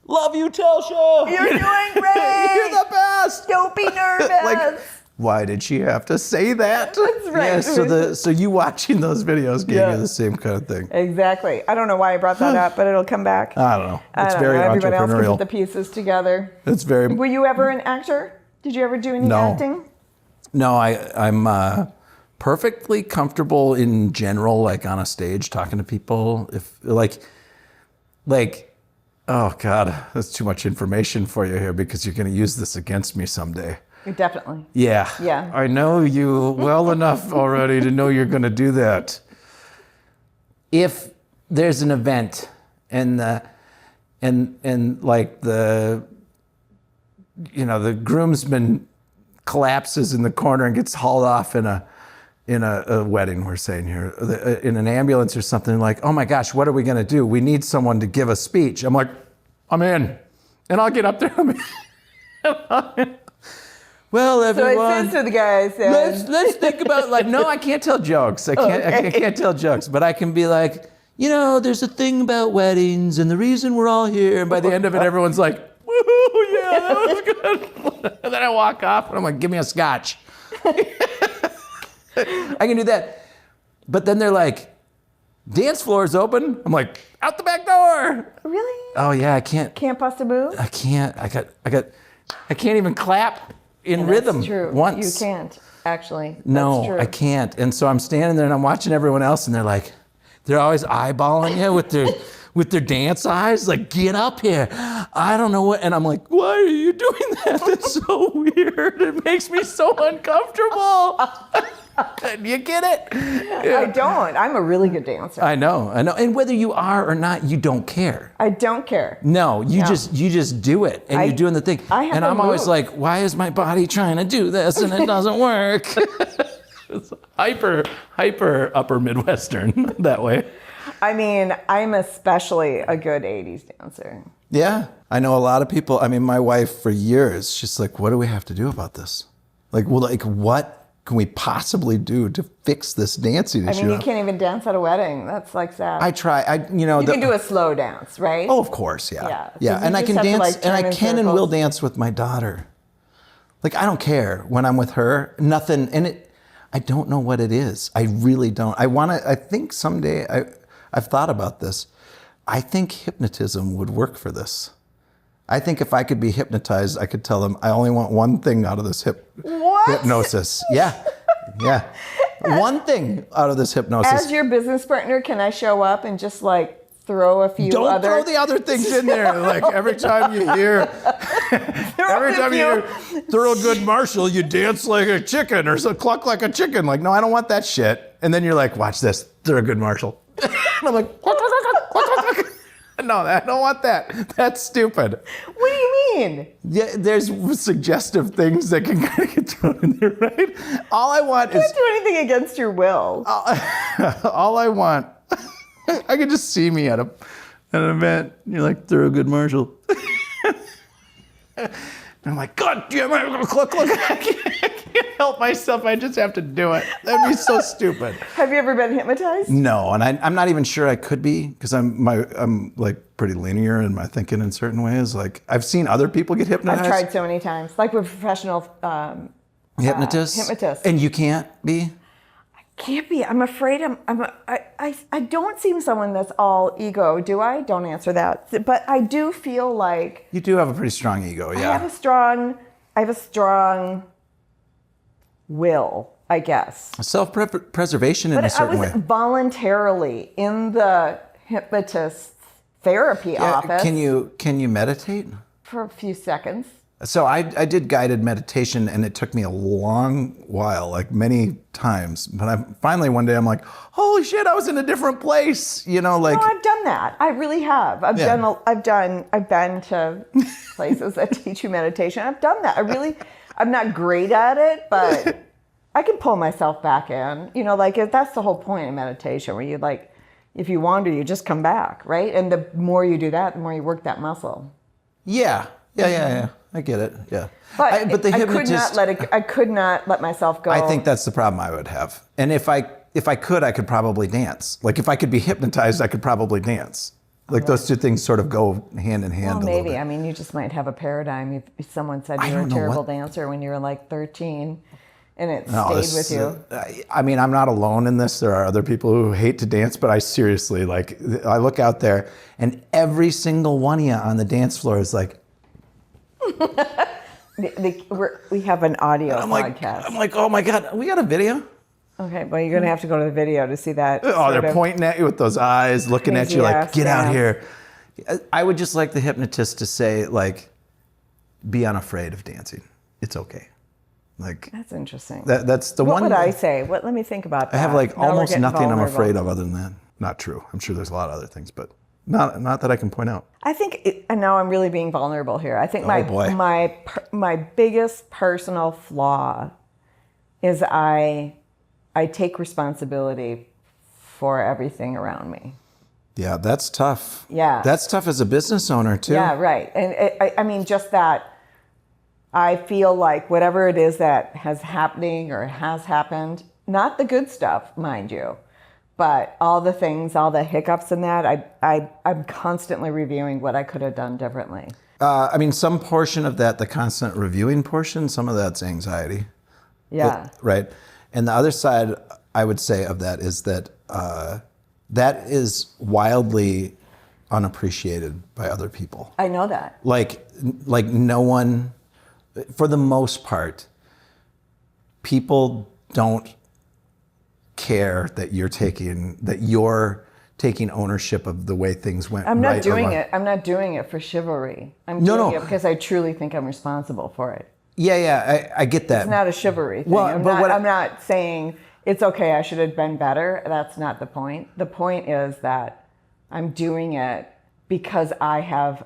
love you, Telsha. You're doing great. You're the best. Don't be nervous. Why did she have to say that? That's right. Yeah, so you watching those videos gave you the same kind of thing. Exactly. I don't know why I brought that up, but it'll come back. I don't know. It's I don't very know. Everybody else can entrepreneurial. put the pieces together. It's very. Were you ever an actor? Did you ever do any acting? No, I'm perfectly comfortable in general, like on a stage talking to people. If oh God, that's too much information for you here because you're going to use this against me someday. Definitely. Yeah. Yeah. I know you well enough already to know you're going to do that. If there's an event and like the groomsman collapses in the corner and gets hauled off in a wedding, we're saying here, in an ambulance or something, like, oh my gosh, what are we going to do? We need someone to give a speech. I'm like, I'm in. And I'll get up there. Well, everyone. So it says to the guys, let's think about no, I can't tell jokes. I can't tell jokes, but I can be like, there's a thing about weddings and the reason we're all here. And by the end of it, everyone's like, woohoo, yeah, that was good. And then I walk off and I'm like, give me a scotch. I can do that. But then they're like, dance floor is open. I'm like, out the back door. Really? Oh yeah, I can't. Can't bust a move? I can't. I can't even clap in rhythm. That's true. Once. You can't, actually. No, That's true. I can't. And so I'm standing there and I'm watching everyone else and they're always eyeballing you with their dance eyes, like, get up here. I don't know what. And I'm like, why are you doing that? That's so weird. It makes me so uncomfortable. You get it? I don't. I'm a really good dancer. I know. And whether you are or not, you don't care. I don't care. No, you just do it, and you're doing the thing. And I'm always like, why is my body trying to do this and it doesn't work? It's hyper upper Midwestern that way. I mean, I'm especially a good 80s dancer. Yeah, I know a lot of people. I mean, my wife for years, she's like, what do we have to do about this? What can we possibly do to fix this dancing issue? I mean, you can't even dance at a wedding. That's like sad. I try. You can do a slow dance, right? Oh, of course, yeah. Yeah. Yeah, So and you I just can have to, dance, and I turn in can and will circles. dance with my daughter. Like, I don't care when I'm with her. Nothing, I don't know what it is. I really don't. I think someday, I've thought about this. I think hypnotism would work for this. I think if I could be hypnotized, I could tell them, I only want one thing out of this hypnosis. Yeah. Yeah. One thing out of this hypnosis. As your business partner, can I show up and just throw a few Don't throw the other things in there. Like every time you hear Thurgood Marshall, you dance like a chicken or so cluck like a chicken. Like, no, I don't want that shit. And then you're like, watch this, Thurgood Marshall. And I'm like, cluck, cluck, cluck, cluck, cluck, cluck. No, I don't want that. That's stupid. What do you mean? Yeah, there's suggestive things that can kind of get thrown in there, right? All I want is... Don't do anything against your will. all I want... I could just see me at an event. You're like, Thurgood Marshall. And I'm like, God damn it, I'm going to cluck. can't help myself. I just have to do it. That'd be so stupid. Have you ever been hypnotized? No, and I'm not even sure I could be because I'm like pretty linear in my thinking in certain ways. Like I've seen other people get hypnotized. I've tried so many times, like with professional hypnotists. And you can't be. Can't be. I'm afraid I don't seem someone that's all ego, do I? Don't answer that. But I do feel like You do have a pretty strong ego, yeah. I have a strong will, I guess. Self-preservation in a certain way. I was voluntarily in the hypnotist therapy office. Can you meditate? For a few seconds. So I did guided meditation, and it took me a long while, like many times. But I finally one day I'm like, holy shit, I was in a different place. You know, like. No, I've done that. I really have. I've been to places that teach you meditation. I've done that. I'm not great at it, but I can pull myself back in. You know, like that's the whole point of meditation, where you like, if you wander, you just come back, right? And the more you do that, the more you work that muscle. Yeah. I get it. Yeah. But the hypnotist, I could not let myself go. I think that's the problem I would have. And if I could probably dance. Like if I could be hypnotized, I could probably dance. Like those two things sort of go hand in hand. Well, a little maybe. bit. I mean, you just might have a paradigm. If someone said you were a terrible dancer when you were like 13, and it stayed with you. I mean, I'm not alone in this. There are other people who hate to dance, but I seriously, like, I look out there, and every single one of you on the dance floor is like. We have an audio podcast. I'm like, oh my God, we got a video? Okay, well, you're going to have to go to the video to see that. Oh, they're pointing at you with those eyes, looking at you like, get out here. I would just like the hypnotist to say, like, be unafraid of dancing. It's okay. Like that's interesting. That's the one. What would I say? I me think about that. I have like now almost nothing I'm afraid of other than that. Not true. I'm sure there's a lot of other things, but not that I can point out. I think, and now I'm really being vulnerable here. I think my biggest personal flaw is I take responsibility for everything around me. Yeah, that's tough. Yeah. That's tough as a business owner, too. Yeah, right. And I mean, just that I feel like whatever it is that has happening or has happened, not the good stuff, mind you, but all the things, all the hiccups in that, I'm constantly reviewing what I could have done differently. I mean, some portion of that, the constant reviewing portion, some of that's anxiety. Yeah. Right. And the other side, I would say, of that is that that is wildly unappreciated by other people. I know that. Like no one, for the most part, people don't care that you're taking ownership of the way things went. I'm not doing it. I'm not doing it for chivalry. I'm doing it because I truly think I'm responsible for it. Yeah, I get that. It's not a chivalry thing. Well, I'm not saying it's okay, I should have been better. That's not the point. The point is that I'm doing it because I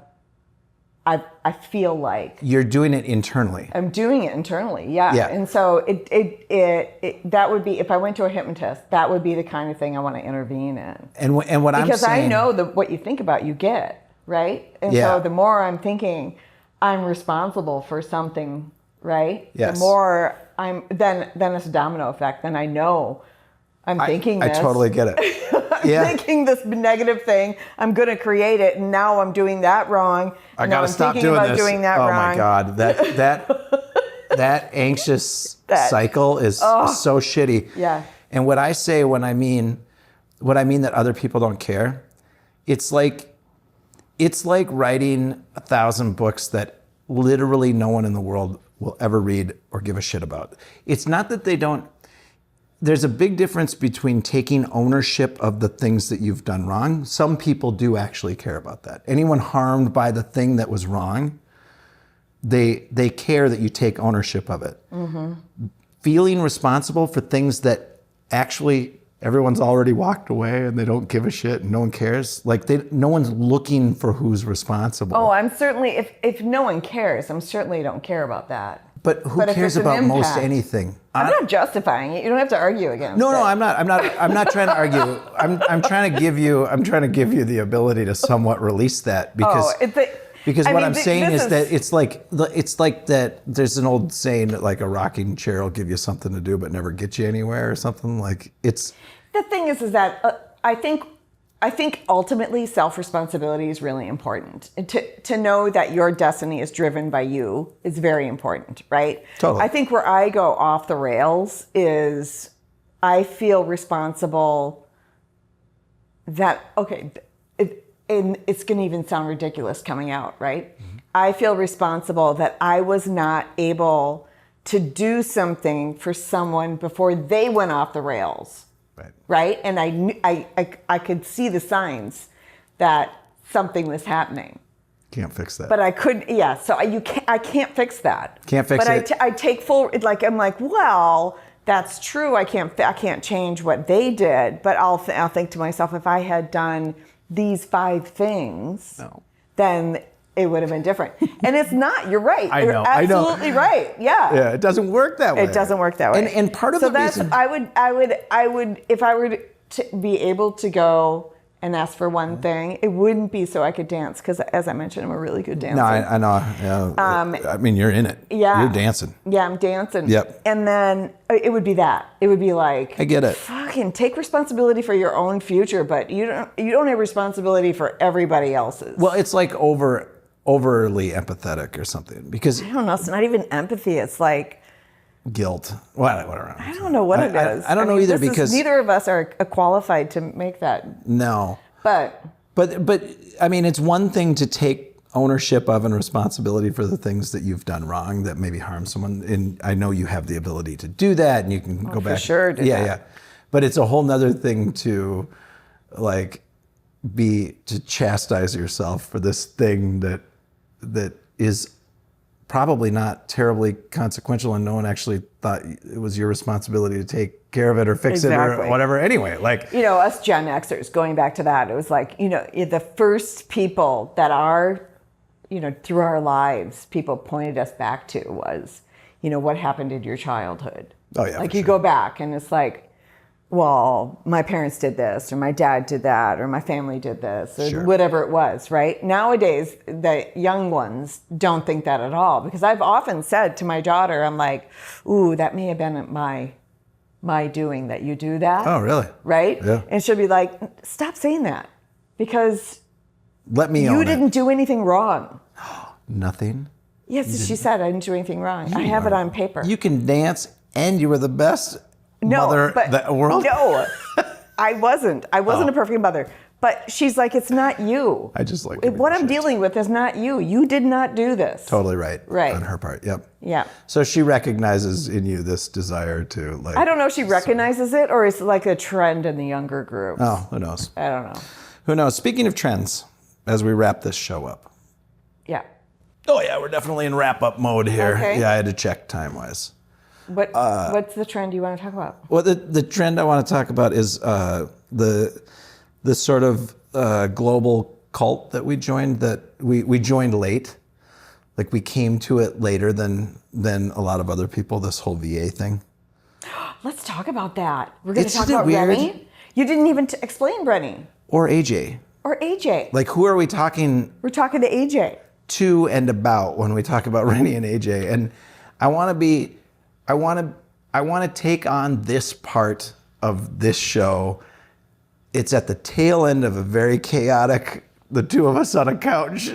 feel like you're doing it internally. I'm doing it internally, yeah. And so it that would be, if I went to a hypnotist, that would be the kind of thing I want to intervene in. And what I'm saying, because I know that what you think about, you get, right? And so the more I'm thinking I'm responsible for something, right? Yes. The more then it's a domino effect. Then I know I'm thinking this. I totally get it. I'm thinking this negative thing. I'm going to create it, and now I'm doing that wrong. I got to stop doing this. Doing that oh wrong. My God, that anxious cycle is so shitty. Yeah. And what I say when I mean that other people don't care, it's like writing 1,000 books that literally no one in the world will ever read or give a shit about. It's not that they don't. There's a big difference between taking ownership of the things that you've done wrong. Some people do actually care about that. Anyone harmed by the thing that was wrong, they care that you take ownership of it. Mm-hmm. Feeling responsible for things that actually everyone's already walked away and they don't give a shit and no one cares. Like no one's looking for who's responsible. Oh, I'm certainly, if no one cares, I'm certainly don't care about that. But who cares about most anything? I'm not justifying it. You don't have to argue against it. No, I'm not trying to argue. I'm trying to give you the ability to somewhat release that because Because what I'm saying this is that it's like that. There's an old saying that like a rocking chair will give you something to do, but never get you anywhere, or something like it's. The thing is that I think ultimately self-responsibility is really important. And to know that your destiny is driven by you is very important, right? Totally. I think where I go off the rails is I feel responsible that, okay, and it's going to even sound ridiculous coming out, right? Mm-hmm. I feel responsible that I was not able to do something for someone before they went off the rails. Right. And I could see the signs that something was happening. Can't fix that. But I could, yeah. So I can't fix that. Can't fix it. But I take full, like, I'm like, well, that's true. I can't change what they did. But I'll think to myself, if I had done these 5 things, then it would have been different. And it's not. You're right. You're absolutely right. Yeah. Yeah. It doesn't work that way. It doesn't work that way. And part of so the that's reason I would if I were to be able to go and ask for one thing, it wouldn't be so I could dance, because as I mentioned, I'm a really good dancer. No, I know. Yeah. I mean, you're in it. Yeah. You're dancing. Yeah, I'm dancing. Yep. And then it would be that. It would be like, I get it. Fucking take responsibility for your own future, but you don't have responsibility for everybody else's. Well, it's like overly empathetic or something, because I don't know. It's not even empathy. It's like guilt. Whatever. I don't know what it is. I don't know either, because neither of us are qualified to make that. No. But I mean, it's one thing to take ownership of and responsibility for the things that you've done wrong that maybe harm someone. And I know you have the ability to do that, and you can go back. For sure. Yeah. But it's a whole nother thing to like to chastise yourself for this thing that is probably not terribly consequential, and no one actually thought it was your responsibility to take care of it or fix it or whatever. Anyway, like, us Gen Xers, going back to that, it was like, the first people that are, through our lives, people pointed us back to was, what happened in your childhood. Oh yeah. Like you go back and it's like, well, my parents did this, or my dad did that, or my family did this, or whatever it was, right? Nowadays, the young ones don't think that at all, because I've often said to my daughter, I'm like, ooh, that may have been my doing that you do that. Oh, really? Right? Yeah. And she'll be like, stop saying that, because let me own you it. didn't do anything wrong. Nothing? Yes, she said I didn't do anything wrong. I have it on paper. You can dance, and you were the best mother in the world? No, I wasn't. I wasn't a perfect mother. But she's like, it's not you. I just like what I'm dealing with is not you. You did not do this. Totally right. Right. On her part. Yep. Yeah. So she recognizes in you this desire to like. I don't know if she recognizes it, or it's like a trend in the younger groups. Oh, who knows? I don't know. Who knows? Speaking of trends, as we wrap this show up. Yeah. Oh yeah, we're definitely in wrap up mode here. Okay. Yeah, I had to check time wise. What's the trend you want to talk about? Well, the trend I want to talk about is the sort of global cult that we joined. That we joined late, like we came to it later than a lot of other people. This whole VA thing. Let's talk about that. We're going to talk Isn't it about weird? Rennie. You didn't even explain Rennie Or AJ. or AJ. Like, who are we talking We're talking to AJ. to and about when we talk about Rennie and AJ? And I want to take on this part of this show. It's at the tail end of a very chaotic, the two of us on a couch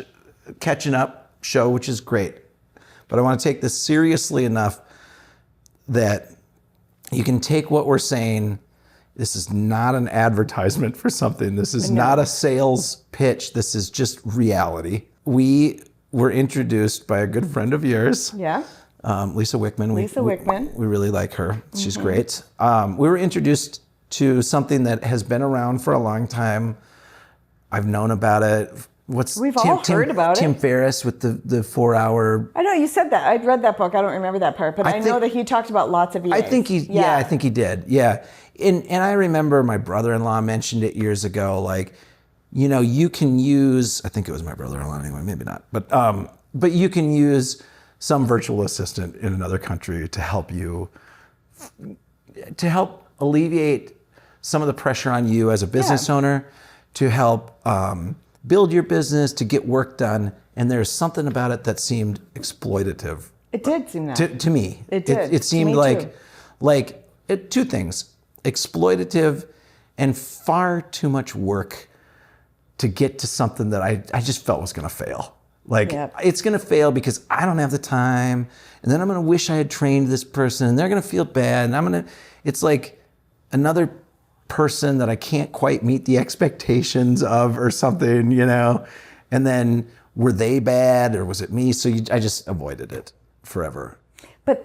catching up show, which is great. But I want to take this seriously enough that you can take what we're saying. This is not an advertisement for something. This is not a sales pitch. This is just reality. We were introduced by a good friend of yours. Yeah. Lisa Wickman. Lisa Wickman. We really like her. She's great. We were introduced to something that has been around for a long time. I've known about it. We've all heard about it. Tim Ferriss with the 4-hour. I know you said that. I'd read that book. I don't remember that part, but I know that he talked about lots of VAs. I think he did. Yeah. And I remember my brother-in-law mentioned it years ago. Like, you can use, I think it was my brother-in-law anyway, maybe not, but you can use some virtual assistant in another country to help you, to help alleviate some of the pressure on you as a business owner, to help build your business, to get work done. And there's something about it that seemed exploitative. It did seem that. To me. It did. It seemed Me too. two things. Exploitative and far too much work to get to something that I just felt was going to fail. Like, it's going to fail because I don't have the time. And then I'm going to wish I had trained this person and they're going to feel bad. And it's like another person that I can't quite meet the expectations of or something, you know? And then were they bad or was it me? So I just avoided it forever. But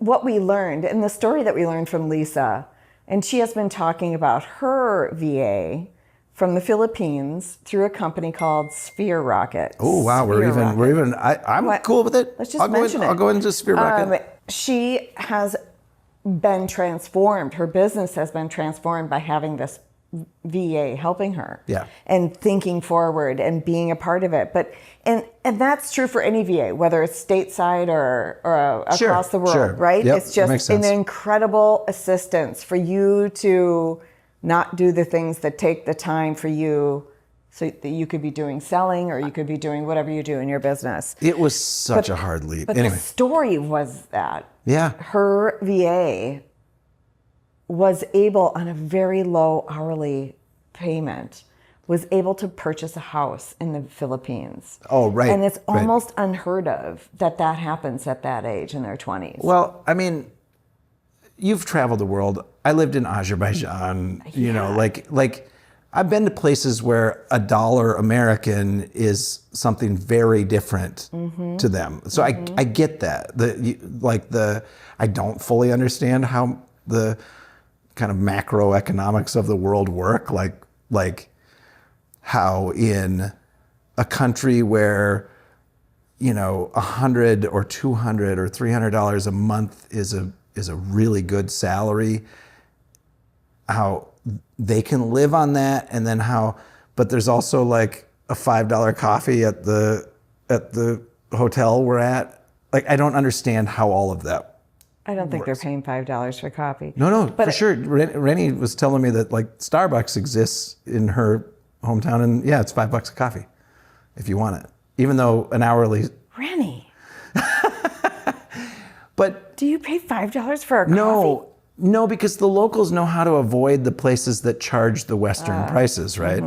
what we learned, and the story that we learned from Lisa, and she has been talking about her VA from the Philippines through a company called Sphere Rocket. Oh wow, I'm cool with it. Let's just mention it. I'll go into Sphere Rocket. She has been transformed. Her business has been transformed by having this VA helping her. Yeah. And thinking forward and being a part of it. But and that's true for any VA, whether it's stateside or across the world, right? Yep, it's just an incredible assistance for you to not do the things that take the time for you, so that you could be doing selling or you could be doing whatever you do in your business. It was such a hard leap. But anyway. the story was that yeah, her VA was able, on a very low hourly payment, was able to purchase a house in the Philippines. Oh, right. And it's almost unheard of that happens at that age in their 20s. Well, I mean, you've traveled the world. I lived in Azerbaijan, you know, like I've been to places where $1 American is something very different to them. So I get that. I don't fully understand how the kind of macroeconomics of the world work, like how in a country where, you know, $100 or $200 or $300 a month is a really good salary, how they can live on that, and then but there's also like a $5 coffee at the hotel we're at. Like, I don't understand how all of that I don't think they're paying $5 for coffee. No, but for sure. Rennie was telling me that like Starbucks exists in her hometown, and yeah, it's $5 a coffee if you want it, even though an hourly. Rennie. But do you pay $5 for a coffee? No, because the locals know how to avoid the places that charge the Western prices, right?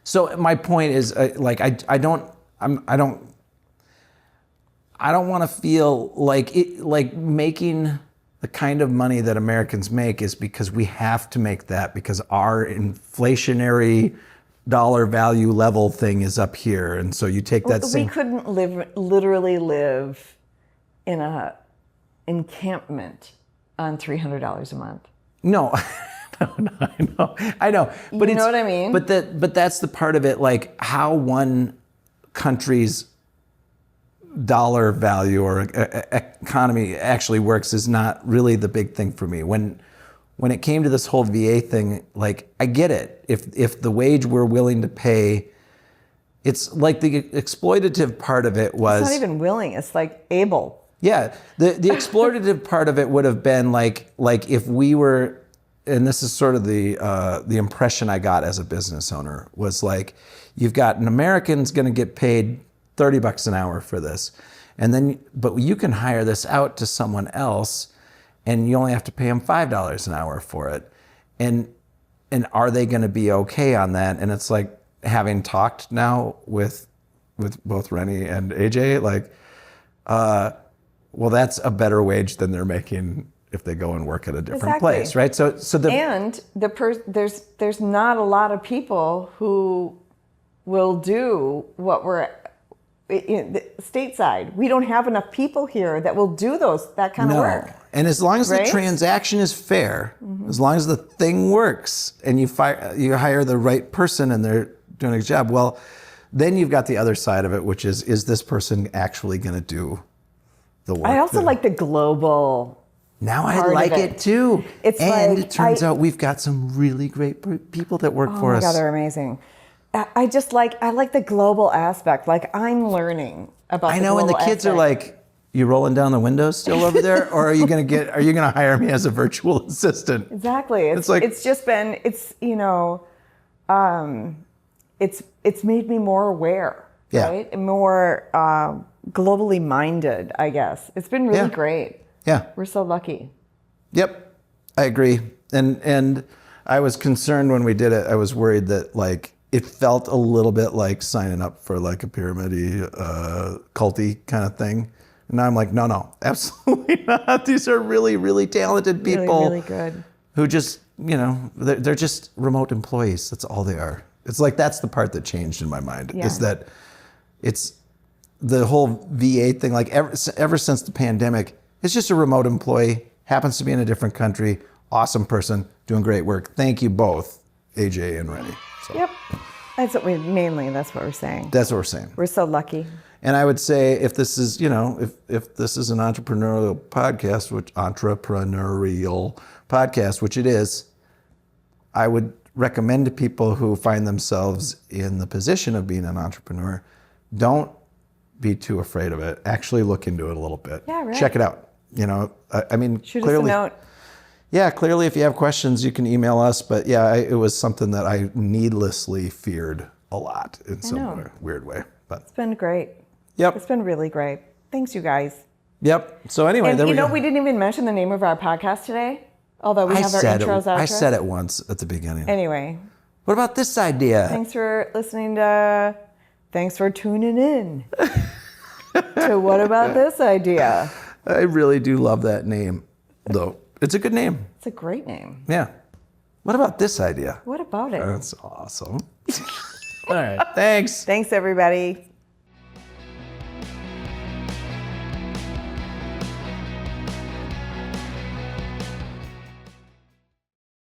So my point is, I don't want to feel like making the kind of money that Americans make is because we have to make that because our inflationary dollar value level thing is up here, and so you take that. We couldn't literally live in a encampment on $300 a month. No, I know. But you know what I mean? But that's the part of it, like how one country's dollar value or economy actually works is not really the big thing for me. When it came to this whole VA thing, like I get it. If the wage we're willing to pay, it's like the exploitative part of it was. It's not even willing. It's like able. Yeah, the exploitative part of it would have been like if we were, and this is sort of the impression I got as a business owner was like, you've got an American's going to get paid $30 an hour for this, but you can hire this out to someone else, and you only have to pay them $5 an hour for it, and are they going to be okay on that? And it's like, having talked now with both Rennie and AJ, like, well, that's a better wage than they're making if they go and work at a different place, right? There's not a lot of people who will do what we're stateside. We don't have enough people here that will do that kind of work. And as long as the transaction is fair, as long as the thing works, and you hire the right person and they're doing a good job, well, then you've got the other side of it, which is this person actually going to do the work? I also like the global. Now I like it too. It turns out we've got some really great people that work for us. Oh my God, they're amazing. I like the global aspect. Like, I'm learning about the global aspect. I know, and the kids are like, you rolling down the windows still over there? Or are you going to hire me as a virtual assistant? Exactly. It's it's made me more aware, Yeah. right? And more globally minded, I guess. It's been really great. Yeah. We're so lucky. Yep. I agree. And I was concerned when we did it. I was worried that like it felt a little bit like signing up for like a pyramid-y, culty kind of thing. And now I'm like, no, absolutely not. These are really, really talented people. Really, really good. Who just, they're just remote employees. That's all they are. It's like, that's the part that changed in my mind, is that it's the whole VA thing. Like ever since the pandemic, it's just a remote employee, happens to be in a different country, awesome person, doing great work. Thank you both, AJ and Rennie. So, Yep. That's what that's what we're saying. that's what we're saying. We're so lucky. And I would say if this is, if this is an entrepreneurial podcast, which it is, I would recommend to people who find themselves in the position of being an entrepreneur, don't be too afraid of it. Actually look into it a little bit. Yeah, right. Check it out. I mean, Shoot clearly, us a note. Yeah, clearly if you have questions, you can email us. But yeah, it was something that I needlessly feared a lot in some weird way. But It's been great. Yep. It's been really great. Thanks, you guys. Yep. So anyway, And there we go. we didn't even mention the name of our podcast today, although we have our intros, outros. I said it once at the beginning. Anyway, What about this idea? thanks for listening to, thanks for tuning in to What About This Idea? I really do love that name, though. It's a good name. It's a great name. Yeah. What about this idea? What about it? That's awesome. All right. Thanks. Thanks, everybody.